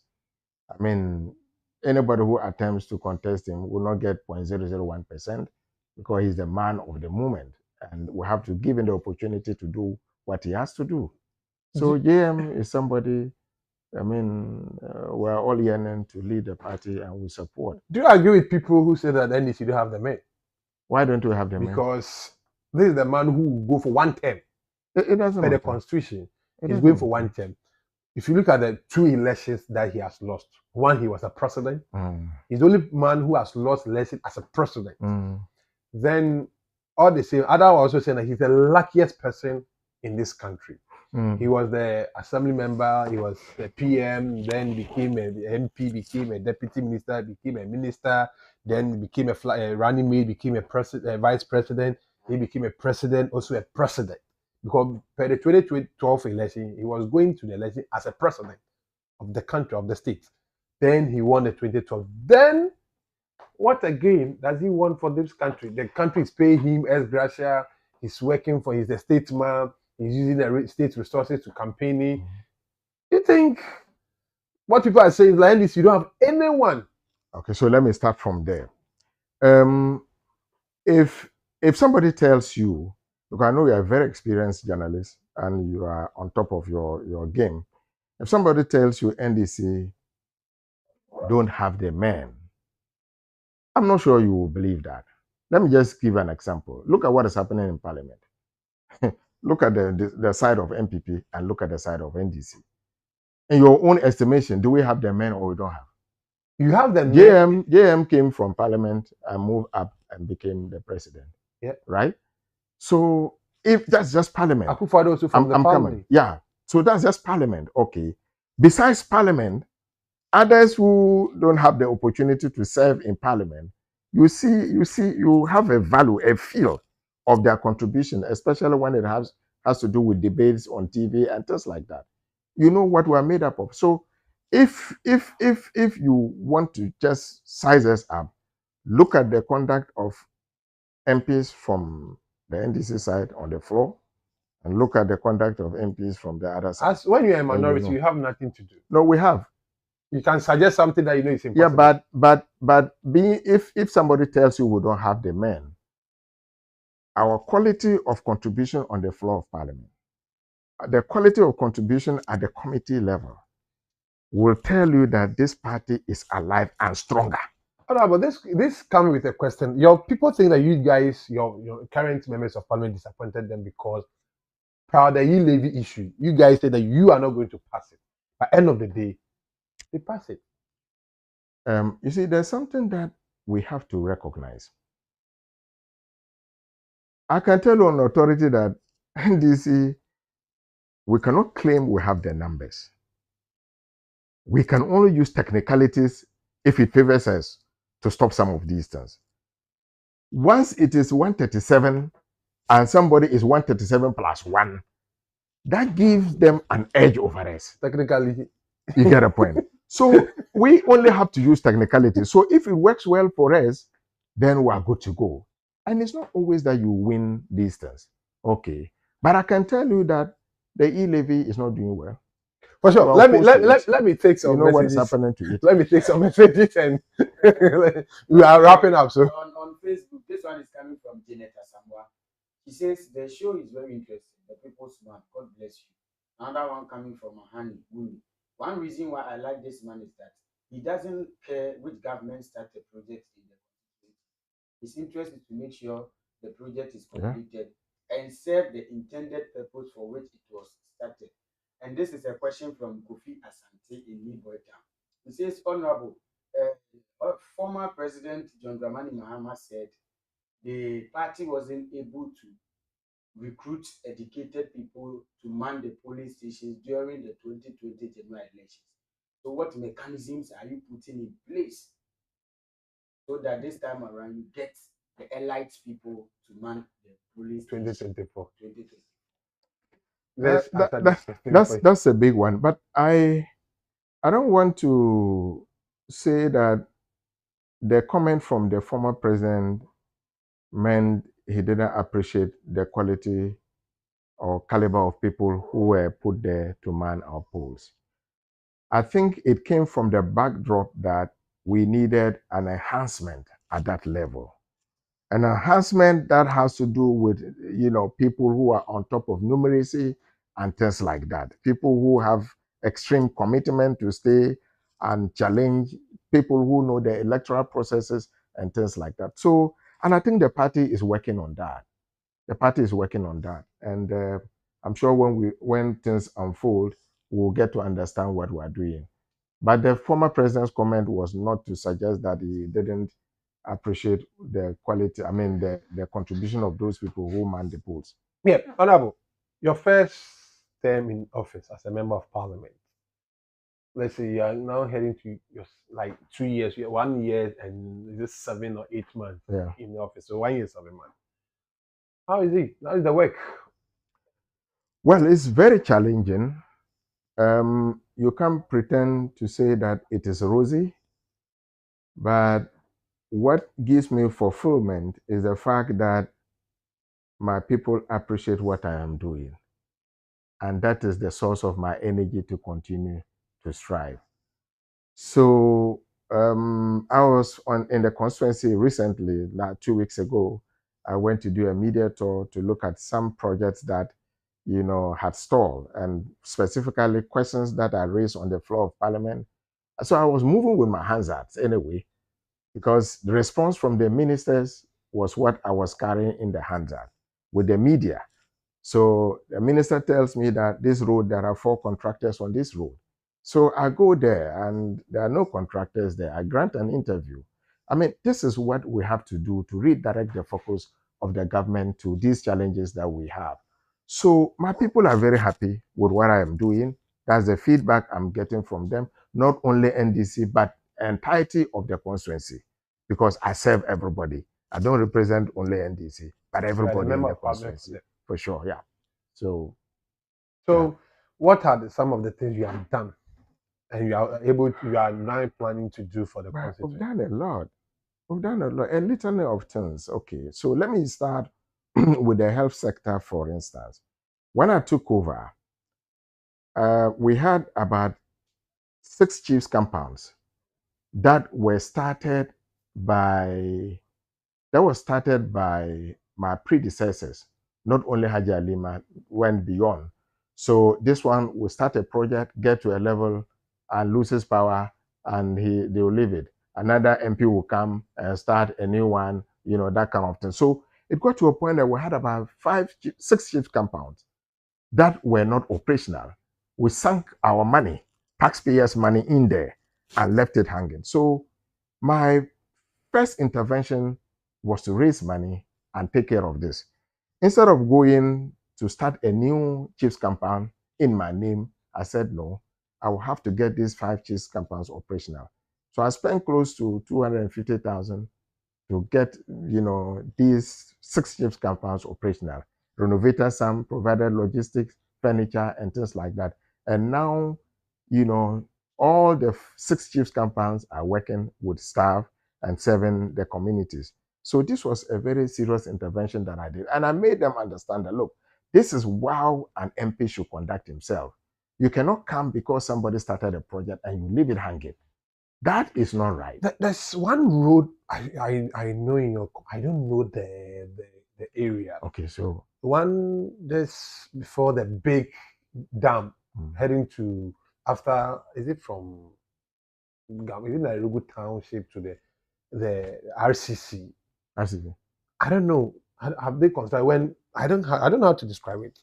I mean, anybody who attempts to contest him will not get 0.001% because he's the man of the moment. And we have to give him the opportunity to do what he has to do. So JM is somebody, I mean, we're all yearning to lead the party and we support. Do you agree with people who say that NDC don't have the men? Why don't we have the men? Because this is the man who will go for one term. It doesn't by matter. the constitution. He's going for one term. If you look at the two elections that he has lost, one, he was a president. He's the only man who has lost election as a president. Then all the same, others also saying that he's the luckiest person in this country. He was the assembly member, he was the PM, then became an MP, became a deputy minister, became a minister, then became a running mate, became a vice president, he became a president, also a president. Because per the 2012 election, he was going to the election as a president of the country, of the state. Then he won the 2012. Then, what again does he want for this country? The country is paying him as gratia, he's working for, he's a statesman, he's using the state resources to campaigning. You think what people are saying is like this, you don't have anyone. Okay, so let me start from there. If somebody tells you, because I know you're a very experienced journalist and you are on top of your game, if somebody tells you NDC don't have the men, I'm not sure you will believe that. Let me just give an example. Look at what is happening in Parliament. Look at the side of MPP and look at the side of NDC. In your own estimation, do we have the men or we don't have? You have the JM came from parliament and moved up and became the president. Yeah. Right? So if that's just parliament, Akufo-Addo also from the I'm family. coming. Yeah. So that's just parliament. Okay. Besides parliament, others who don't have the opportunity to serve in parliament, you have a value, a feel of their contribution, especially when it has to do with debates on TV and things like that. You know what we're made up of. So if you want to just size us up, look at the conduct of MPs from the NDC side on the floor, and look at the conduct of MPs from the other side. As when you're a Then minority, know. you have nothing to do. No, we have. You can suggest something that you know is impossible. Yeah, but being if somebody tells you we don't have the men, our quality of contribution on the floor of parliament, the quality of contribution at the committee level will tell you that this party is alive and stronger. Oh, but this comes with a question. Your people think that you guys, your current members of parliament, disappointed them because proud the levy issue. You guys say that you are not going to pass it. By end of the day, they pass it. You see, there's something that we have to recognize. I can tell you on authority that NDC, we cannot claim we have the numbers. We can only use technicalities if it favors us to stop some of these things. Once it is 137 and somebody is 137 plus 1, that gives them an edge over us. Technically, you get a point. So we only have to use technicality. So if it works well for us, then we are good to go. And it's not always that you win these things. Okay. But I can tell you that the e-levy is not doing well. For sure. Let me take some messages. What's happening to it. Let me take some messages and we are wrapping up. So on Facebook, this one is coming from Janet Asamoah. She says the show is very interesting. The people's man. God bless you. Another one coming from Hon.Alhaji. One reason why I like this man is that he doesn't care which government starts a project in the country. His interest is to make sure the project is completed and serve the intended purpose for which it was started. And this is a question from Kofi Asante in Niboy Town. He says, Honorable, former President John Dramani Mahama said the party wasn't able to recruit educated people to man the polling stations during the 2020 general elections. So what mechanisms are you putting in place so that this time around you get the elite people to man the polling stations? 2024. 2024. That's a big one. But I don't want to say that the comment from the former president meant he didn't appreciate the quality or caliber of people who were put there to man our polls. I think it came from the backdrop that we needed an enhancement at that level. An enhancement that has to do with, people who are on top of numeracy and things like that. People who have extreme commitment to stay and challenge, people who know the electoral processes and things like that. So, and I think the party is working on that. The party is working on that. And I'm sure when things unfold, we'll get to understand what we're doing. But the former president's comment was not to suggest that he didn't appreciate the quality, the contribution of those people who man the polls. Yeah, Honorable, your first term in office as a member of parliament. Let's say you are now heading to your 2 years, 1 year and just 7 or 8 months in the office. So 1 year, 7 months. How is it? How is the work? Well, it's very challenging. You can't pretend to say that it is rosy, but what gives me fulfillment is the fact that my people appreciate what I am doing. And that is the source of my energy to continue to strive. So I was in the constituency recently, 2 weeks ago. I went to do a media tour to look at some projects that, had stalled, and specifically questions that are raised on the floor of parliament. So I was moving with my hands out anyway, because the response from the ministers was what I was carrying in the hands out with the media. So the minister tells me that this road, there are 4 contractors on this road. So I go there and there are no contractors there. I grant an interview. I mean, this is what we have to do to redirect the focus of the government to these challenges that we have. So my people are very happy with what I am doing. That's the feedback I'm getting from them, not only NDC, but entirety of the constituency, because I serve everybody. I don't represent only NDC, but You are the everybody in member the of parliament for constituency, them. for sure, yeah. So, yeah. So, what are some of the things you have done, and you are now planning to do for the Well, we've constituency? done a lot. We've done a litany of things. Okay, so let me start with the health sector, for instance. When I took over, we had about 6 chiefs compounds that were started by my predecessors. Not only Haji Alima went beyond. So this one will start a project, get to a level, and loses power, and they will leave it. Another MP will come and start a new one, that kind of thing. So it got to a point that we had about 6 chief compounds that were not operational. We sunk our money, taxpayers' money in there, and left it hanging. So my first intervention was to raise money and take care of this. Instead of going to start a new chiefs compound in my name, I said no, I will have to get these 5 chiefs compounds operational. So I spent close to 250,000 to get, these 6 chiefs compounds operational. Renovated some, provided logistics, furniture, and things like that. And now, you know, all the 6 chiefs compounds are working with staff and serving the communities. So this was a very serious intervention that I did. And I made them understand that, look, this is how an MP should conduct himself. You cannot come because somebody started a project and you leave it hanging. That is not right. There's one road I know in your. I don't know the area. Okay, so One this before the big dam heading to after is it from is it Nalerigu township to the RCC? RCC. I don't know. Have they constructed when I don't know how to describe it.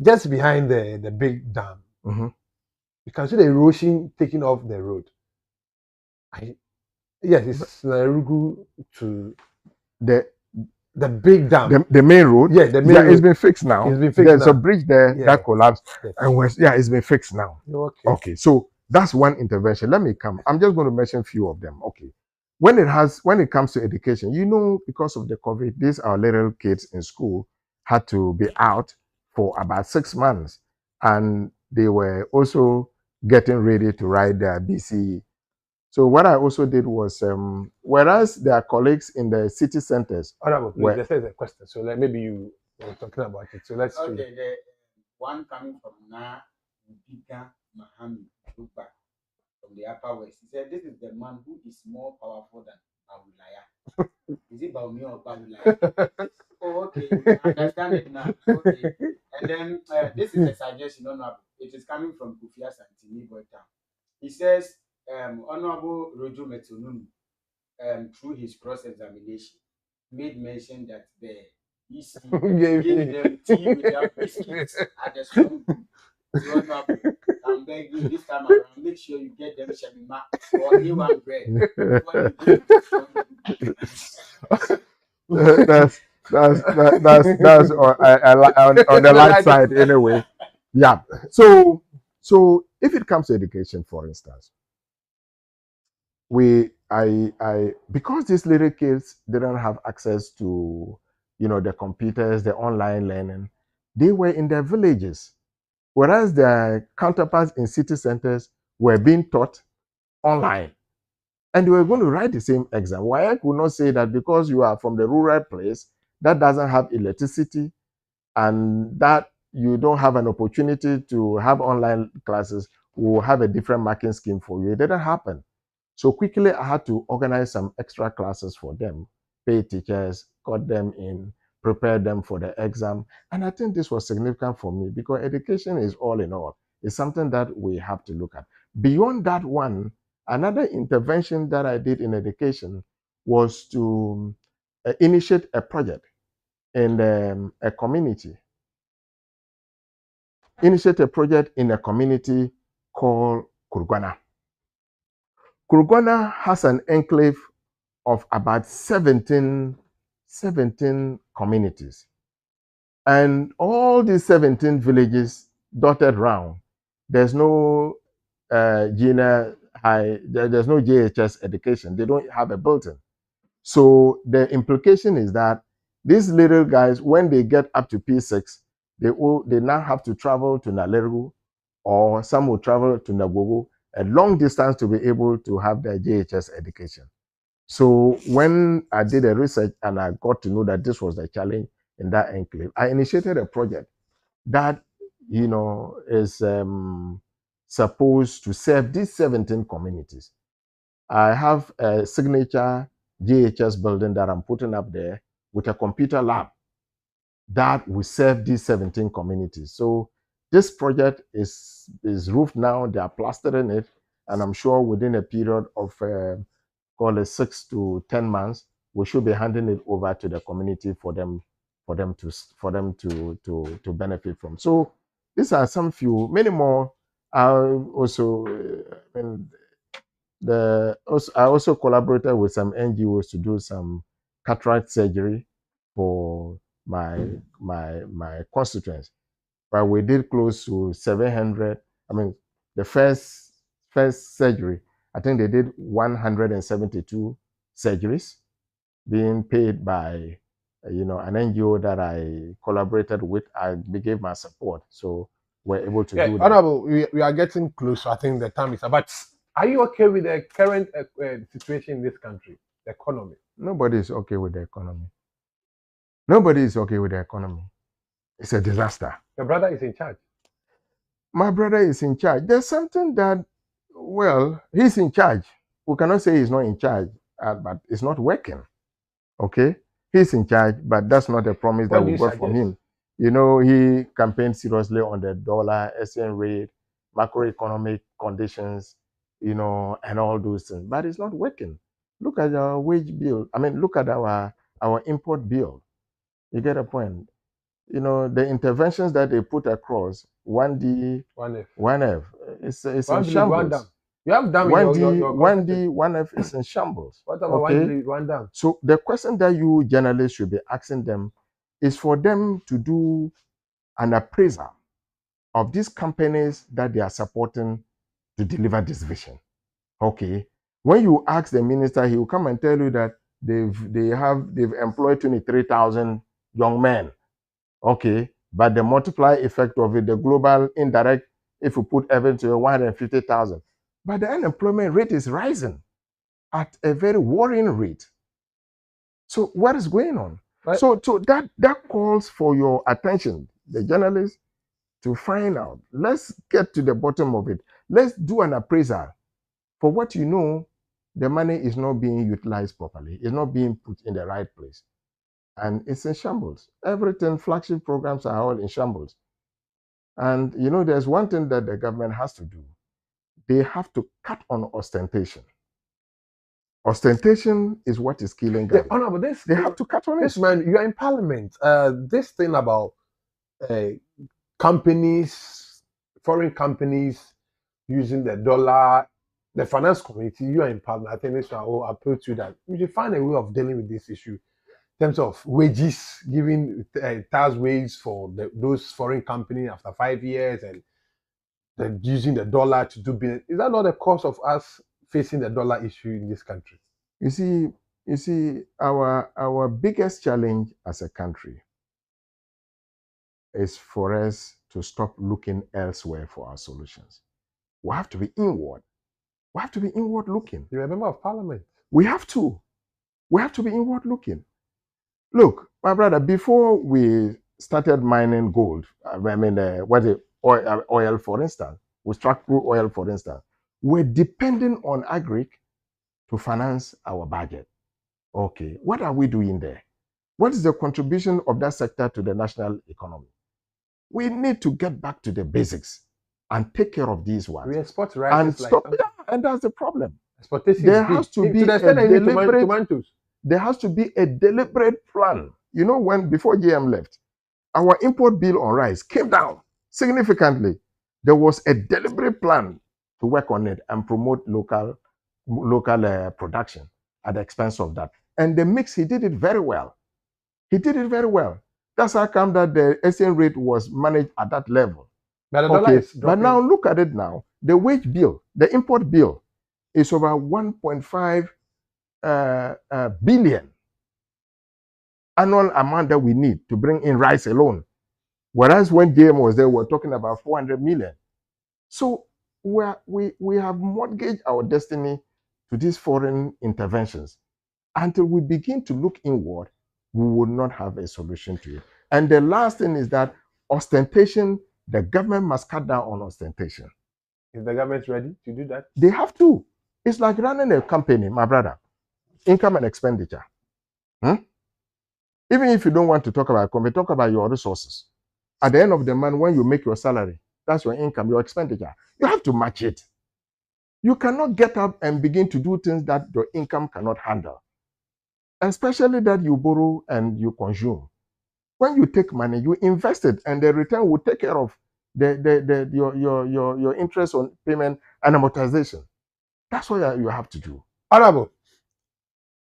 Just behind the big dam, you can see the erosion taking off the road. Yes, it's Nalerigu to The big dam. the main road. Yeah, the main road. It's been fixed now. It's been fixed There's now. a bridge there that collapsed, Yes. and it's been fixed now. Okay. Okay, so that's one intervention. Let me come. I'm just going to mention a few of them. Okay, when it comes to education, because of the COVID, these our little kids in school had to be out for about 6 months, and they were also getting ready to write their BCE. So what I also did was, whereas there are colleagues in the city centers, Honorable, please, there's a question. So maybe you were talking about it. So let's okay, the one coming from Nalerigu from the Upper West. He said, "This is the man who is more powerful than Bawulaya." Is it Baumi or Bawulaya? Oh, okay, I understand it now. Okay, and then this is a suggestion, Honorable. It is coming from Kufia Santini Boytown. He says, Honorable Rojo Metonunu, through his cross-examination, made mention that the EC gave them tea with their biscuits at the strong room. So, Honorable, I'm begging you this time around, make sure you get them Shemima or A1 bread before they go to the strong room. that's on the light side anyway. Yeah. So if it comes to education, for instance, because these little kids didn't have access to the computers, the online learning, they were in their villages, whereas their counterparts in city centers were being taught online, and they were going to write the same exam. Why I could not say that because you are from the rural place that doesn't have electricity and that you don't have an opportunity to have online classes, will have a different marking scheme for you. It didn't happen. So quickly, I had to organize some extra classes for them, pay teachers, cut them in, prepare them for the exam. And I think this was significant for me because education is all in all. It's something that we have to look at. Beyond that one, another intervention that I did in education was to initiate a project in a community. Initiate a project in a community called Kurgwana. Kurgwana has an enclave of about 17 communities. And all these 17 villages dotted round, there's no junior high, there's no JHS education. They don't have a building. So the implication is that these little guys, when they get up to P6, they now have to travel to Nalerigu, or some will travel to Nagogo, a long distance to be able to have their JHS education. So when I did a research and I got to know that this was the challenge in that enclave, I initiated a project that, is supposed to serve these 17 communities. I have a signature JHS building that I'm putting up there with a computer lab that will serve these 17 communities. So this project is roofed now. They are plastering it, and I'm sure within a period of call it 6 to 10 months, we should be handing it over to the community for them to benefit from. So these are some few, many more. I also, I also collaborated with some NGOs to do some cataract surgery for my constituents. But we did close to 700. I mean, the first surgery, I think they did 172 surgeries being paid by an NGO that I collaborated with. I gave my support, so we're able to do that. Honorable, we are getting close. I think the time is up. But are you okay with the current situation in this country, the economy? Nobody is okay with the economy. Nobody is okay with the economy. It's a disaster. Your brother is in charge. My brother is in charge. There's something that, well, he's in charge. We cannot say he's not in charge, but it's not working. Okay? He's in charge, but that's not a promise that we got from him. He campaigned seriously on the dollar, exchange rate, macroeconomic conditions, and all those things. But it's not working. Look at our wage bill. I mean, look at our import bill. You get a point. The interventions that they put across 1D, 1F, it's in shambles. You have dam 1D, 1D, 1F is in shambles. What about 1D, 1 dam? So the question that you journalists should be asking them is for them to do an appraisal of these companies that they are supporting to deliver this vision. Okay. When you ask the minister, he will come and tell you that they've employed 23,000 young men. Okay, but the multiply effect of it, the global indirect, if you put everything to 150,000, but the unemployment rate is rising at a very worrying rate. So what is going on? Right. So that calls for your attention, the journalists, to find out. Let's get to the bottom of it. Let's do an appraisal. For what you know, the money is not being utilized properly. It's not being put in the right place. And it's in shambles. Everything, flagship programs are all in shambles. And there's one thing that the government has to do. They have to cut on ostentation. Ostentation is what is killing Ghana. They have to cut on this. Man, you are in parliament. This thing about companies, foreign companies using the dollar, the finance community, you are in parliament. I think this will appeal to you that we should find a way of dealing with this issue. In terms of wages, giving tax wages for those foreign companies after 5 years, and using the dollar to do business. Is that not the cause of us facing the dollar issue in this country? You see, our biggest challenge as a country is for us to stop looking elsewhere for our solutions. We have to be inward. We have to be inward looking. You're a member of parliament. We have to. We have to be inward looking. Look, my brother, before we started mining gold, oil, for instance, we struck through oil, for instance, we're depending on agric to finance our budget. Okay, what are we doing there? What is the contribution of that sector to the national economy? We need to get back to the basics and take care of these ones. We export rice and stop. Like and that's the problem. There has to be a deliberate tomatoes. There has to be a deliberate plan. Before GM left, our import bill on rice came down significantly. There was a deliberate plan to work on it and promote local production at the expense of that. And the mix, he did it very well. He did it very well. That's how come that the exchange rate was managed at that level. But the dollar is But dropping. now look at it now. The wage bill, the import bill, is over 1.5 billion annual amount that we need to bring in rice alone. Whereas when JM was there, we were talking about 400 million. So we have mortgaged our destiny to these foreign interventions. Until we begin to look inward, we will not have a solution to it. And the last thing is that ostentation, the government must cut down on ostentation. Is the government ready to do that? They have to. It's like running a company, my brother. Income and expenditure. Even if you don't want to talk about company, talk about your resources. At the end of the month, when you make your salary, that's your income, your expenditure. You have to match it. You cannot get up and begin to do things that your income cannot handle. Especially that you borrow and you consume. When you take money, you invest it, and the return will take care of your interest on payment and amortization. That's what you have to do. Honorable,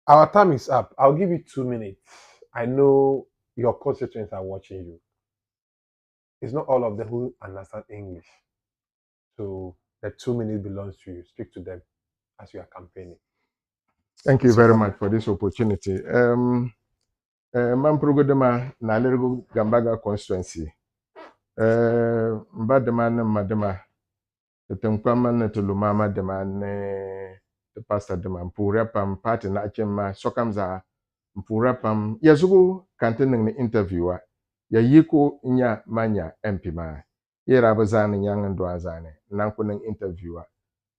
our time is up. I'll give you 2 minutes. I know your constituents are watching you. It's not all of them who understand English. So the 2 minutes belongs to you. Speak to them as you are campaigning. Thank you very much for this opportunity. Mamprogodema Nalerigu Gambagga constituency. Mbadema na madema. Tetemkwama na tulumama dema ne the pastor dema mpura pam party na achema sokamza mpura pam yazugu kantening ni interviewer ya yiko nya manya MP ma yera bazane nyang ndo azane nankuning interviewer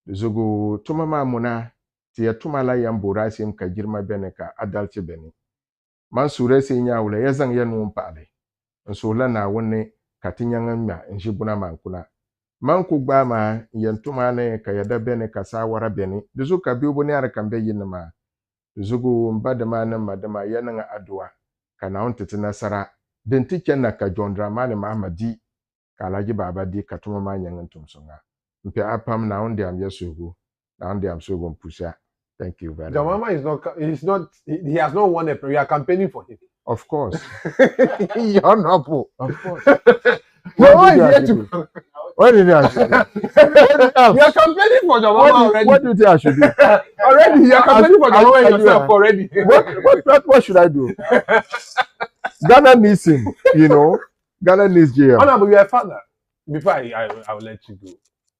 zugu tumama muna ti ya tumala yambura sim ka jirma bene ka adalci bene man sure se nya wala yazang yanu mpale nsola na wonne katinyang nya njibuna mankuna manku gba ma yantuma ne ka yada bene ka sawara bene duzu ka biubo ne ara kambe yinma zugu mbadama na madama yana adwa kana ontete nasara denti kenna ka John Dramani Mahamadi ka Alhaji Baba di ka tuma ma nyangan tumsonga mpe apam na onde am yesugo na onde am sogo mpusha. Thank you very John much. Mama he has not won a prayer. You are campaigning for him. Of course. You're not poor. Of course. No, here to. What did I should do? You are campaigning for John Mama already. What do you think I should do? Already, you are campaigning for John Mama yourself already. What should I do? Ghana needs him, you know. Ghana needs JM. Honorable, you are a father. Before I will let you go.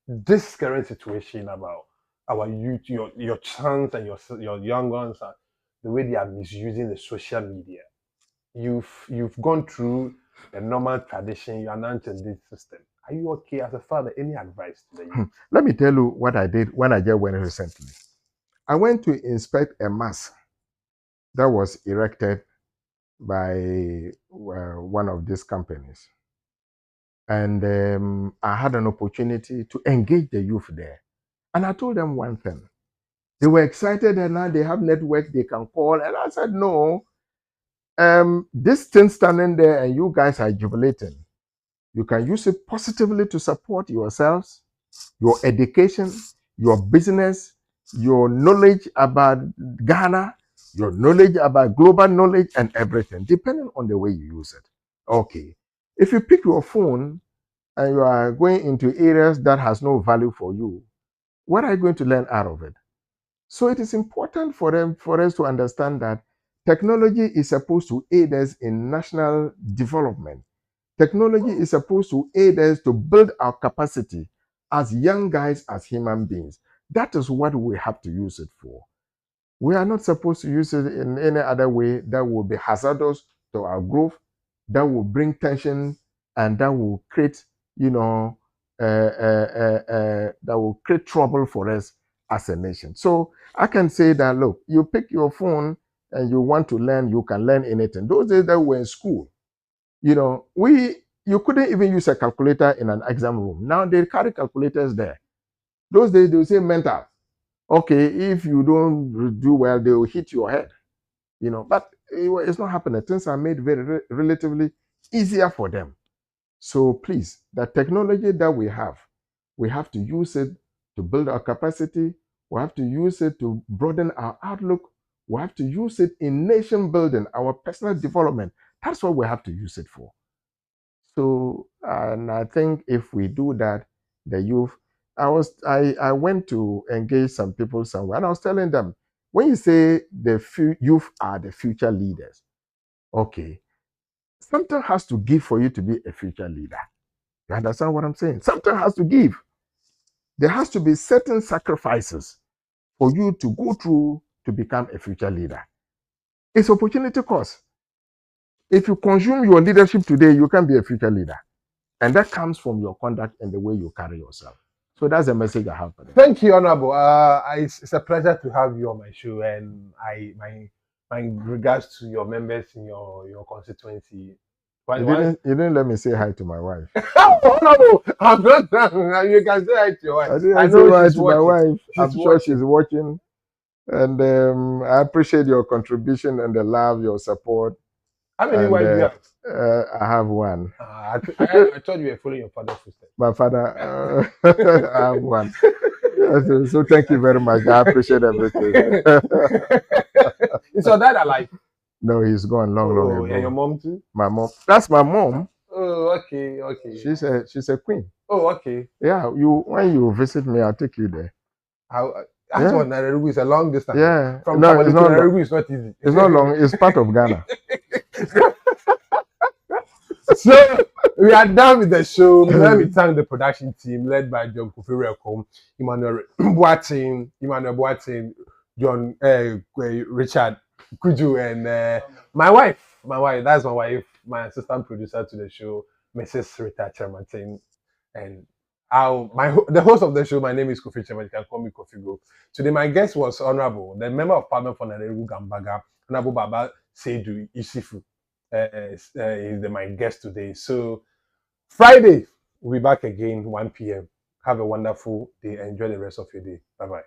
This current situation about our youth, your sons and your young ones, the way they are misusing the social media. You've gone through the normal tradition. You are now in this system. Are you okay as a father? Any advice to the youth? Let me tell you what I did when I just went recently. I went to inspect a mosque that was erected by one of these companies. And I had an opportunity to engage the youth there. And I told them one thing. They were excited and now they have network they can call. And I said, no, this thing standing there and you guys are jubilating. You can use it positively to support yourselves, your education, your business, your knowledge about Ghana, your knowledge about global knowledge and everything, depending on the way you use it. Okay. If you pick your phone and you are going into areas that has no value for you, what are you going to learn out of it? So it is important for us to understand that technology is supposed to aid us in national development. Technology is supposed to aid us to build our capacity as young guys, as human beings. That is what we have to use it for. We are not supposed to use it in any other way that will be hazardous to our growth, that will bring tension, and that will create, that will create trouble for us as a nation. So I can say that, look, you pick your phone and you want to learn, you can learn anything. Those days that we were in school, you couldn't even use a calculator in an exam room. Now they carry calculators there. Those days they will say mental. Okay, if you don't do well, they will hit your head. But it's not happening. Things are made very relatively easier for them. So please, the technology that we have to use it to build our capacity. We have to use it to broaden our outlook. We have to use it in nation building, our personal development. That's what we have to use it for. So, and I think if we do that, the youth, I went to engage some people somewhere, and I was telling them, when you say the youth are the future leaders, okay, something has to give for you to be a future leader. You understand what I'm saying? Something has to give. There has to be certain sacrifices for you to go through to become a future leader. It's opportunity cost. If you consume your leadership today, you can be a future leader. And that comes from your conduct and the way you carry yourself. So that's the message I have for them. Thank you, Honorable. It's a pleasure to have you on my show, and my regards to your members in your constituency. You didn't let me say hi to my wife. Honorable, I'm not done. You can say hi to your wife. I didn't say hi to my wife. I'm sure she's watching. And I appreciate your contribution and the love, your support. How many wives do you have? I have one. I thought you were following your father's footsteps. My father, I have one. So thank you very much. I appreciate everything. Is your dad alive? No, he's gone long ago. And your mom too? My mom. That's my mom. Oh, okay. She's a queen. Oh, okay. Yeah, when you visit me, I'll take you there. That's what Nalerigu is, a long distance. Yeah. From Tamale to Nalerigu is not easy. It's not long. It's part of Ghana. So we are done with the show. Let me thank the production team led by John Kofi, Emmanuel Boatin, John Richard Kuju, and my wife. That's my wife, my assistant producer to the show, Mrs. Rita Chermatin, and the host of the show. My name is Kofi Chermatin. You can call me Kofi Go. Today my guest was Honorable, the member of Parliament for Nalerigu Gambga, Honorable Baba Seidu Issifu. Is my guest today. So Friday we'll be back again 1 p.m. Have a wonderful day. Enjoy the rest of your day. Bye bye.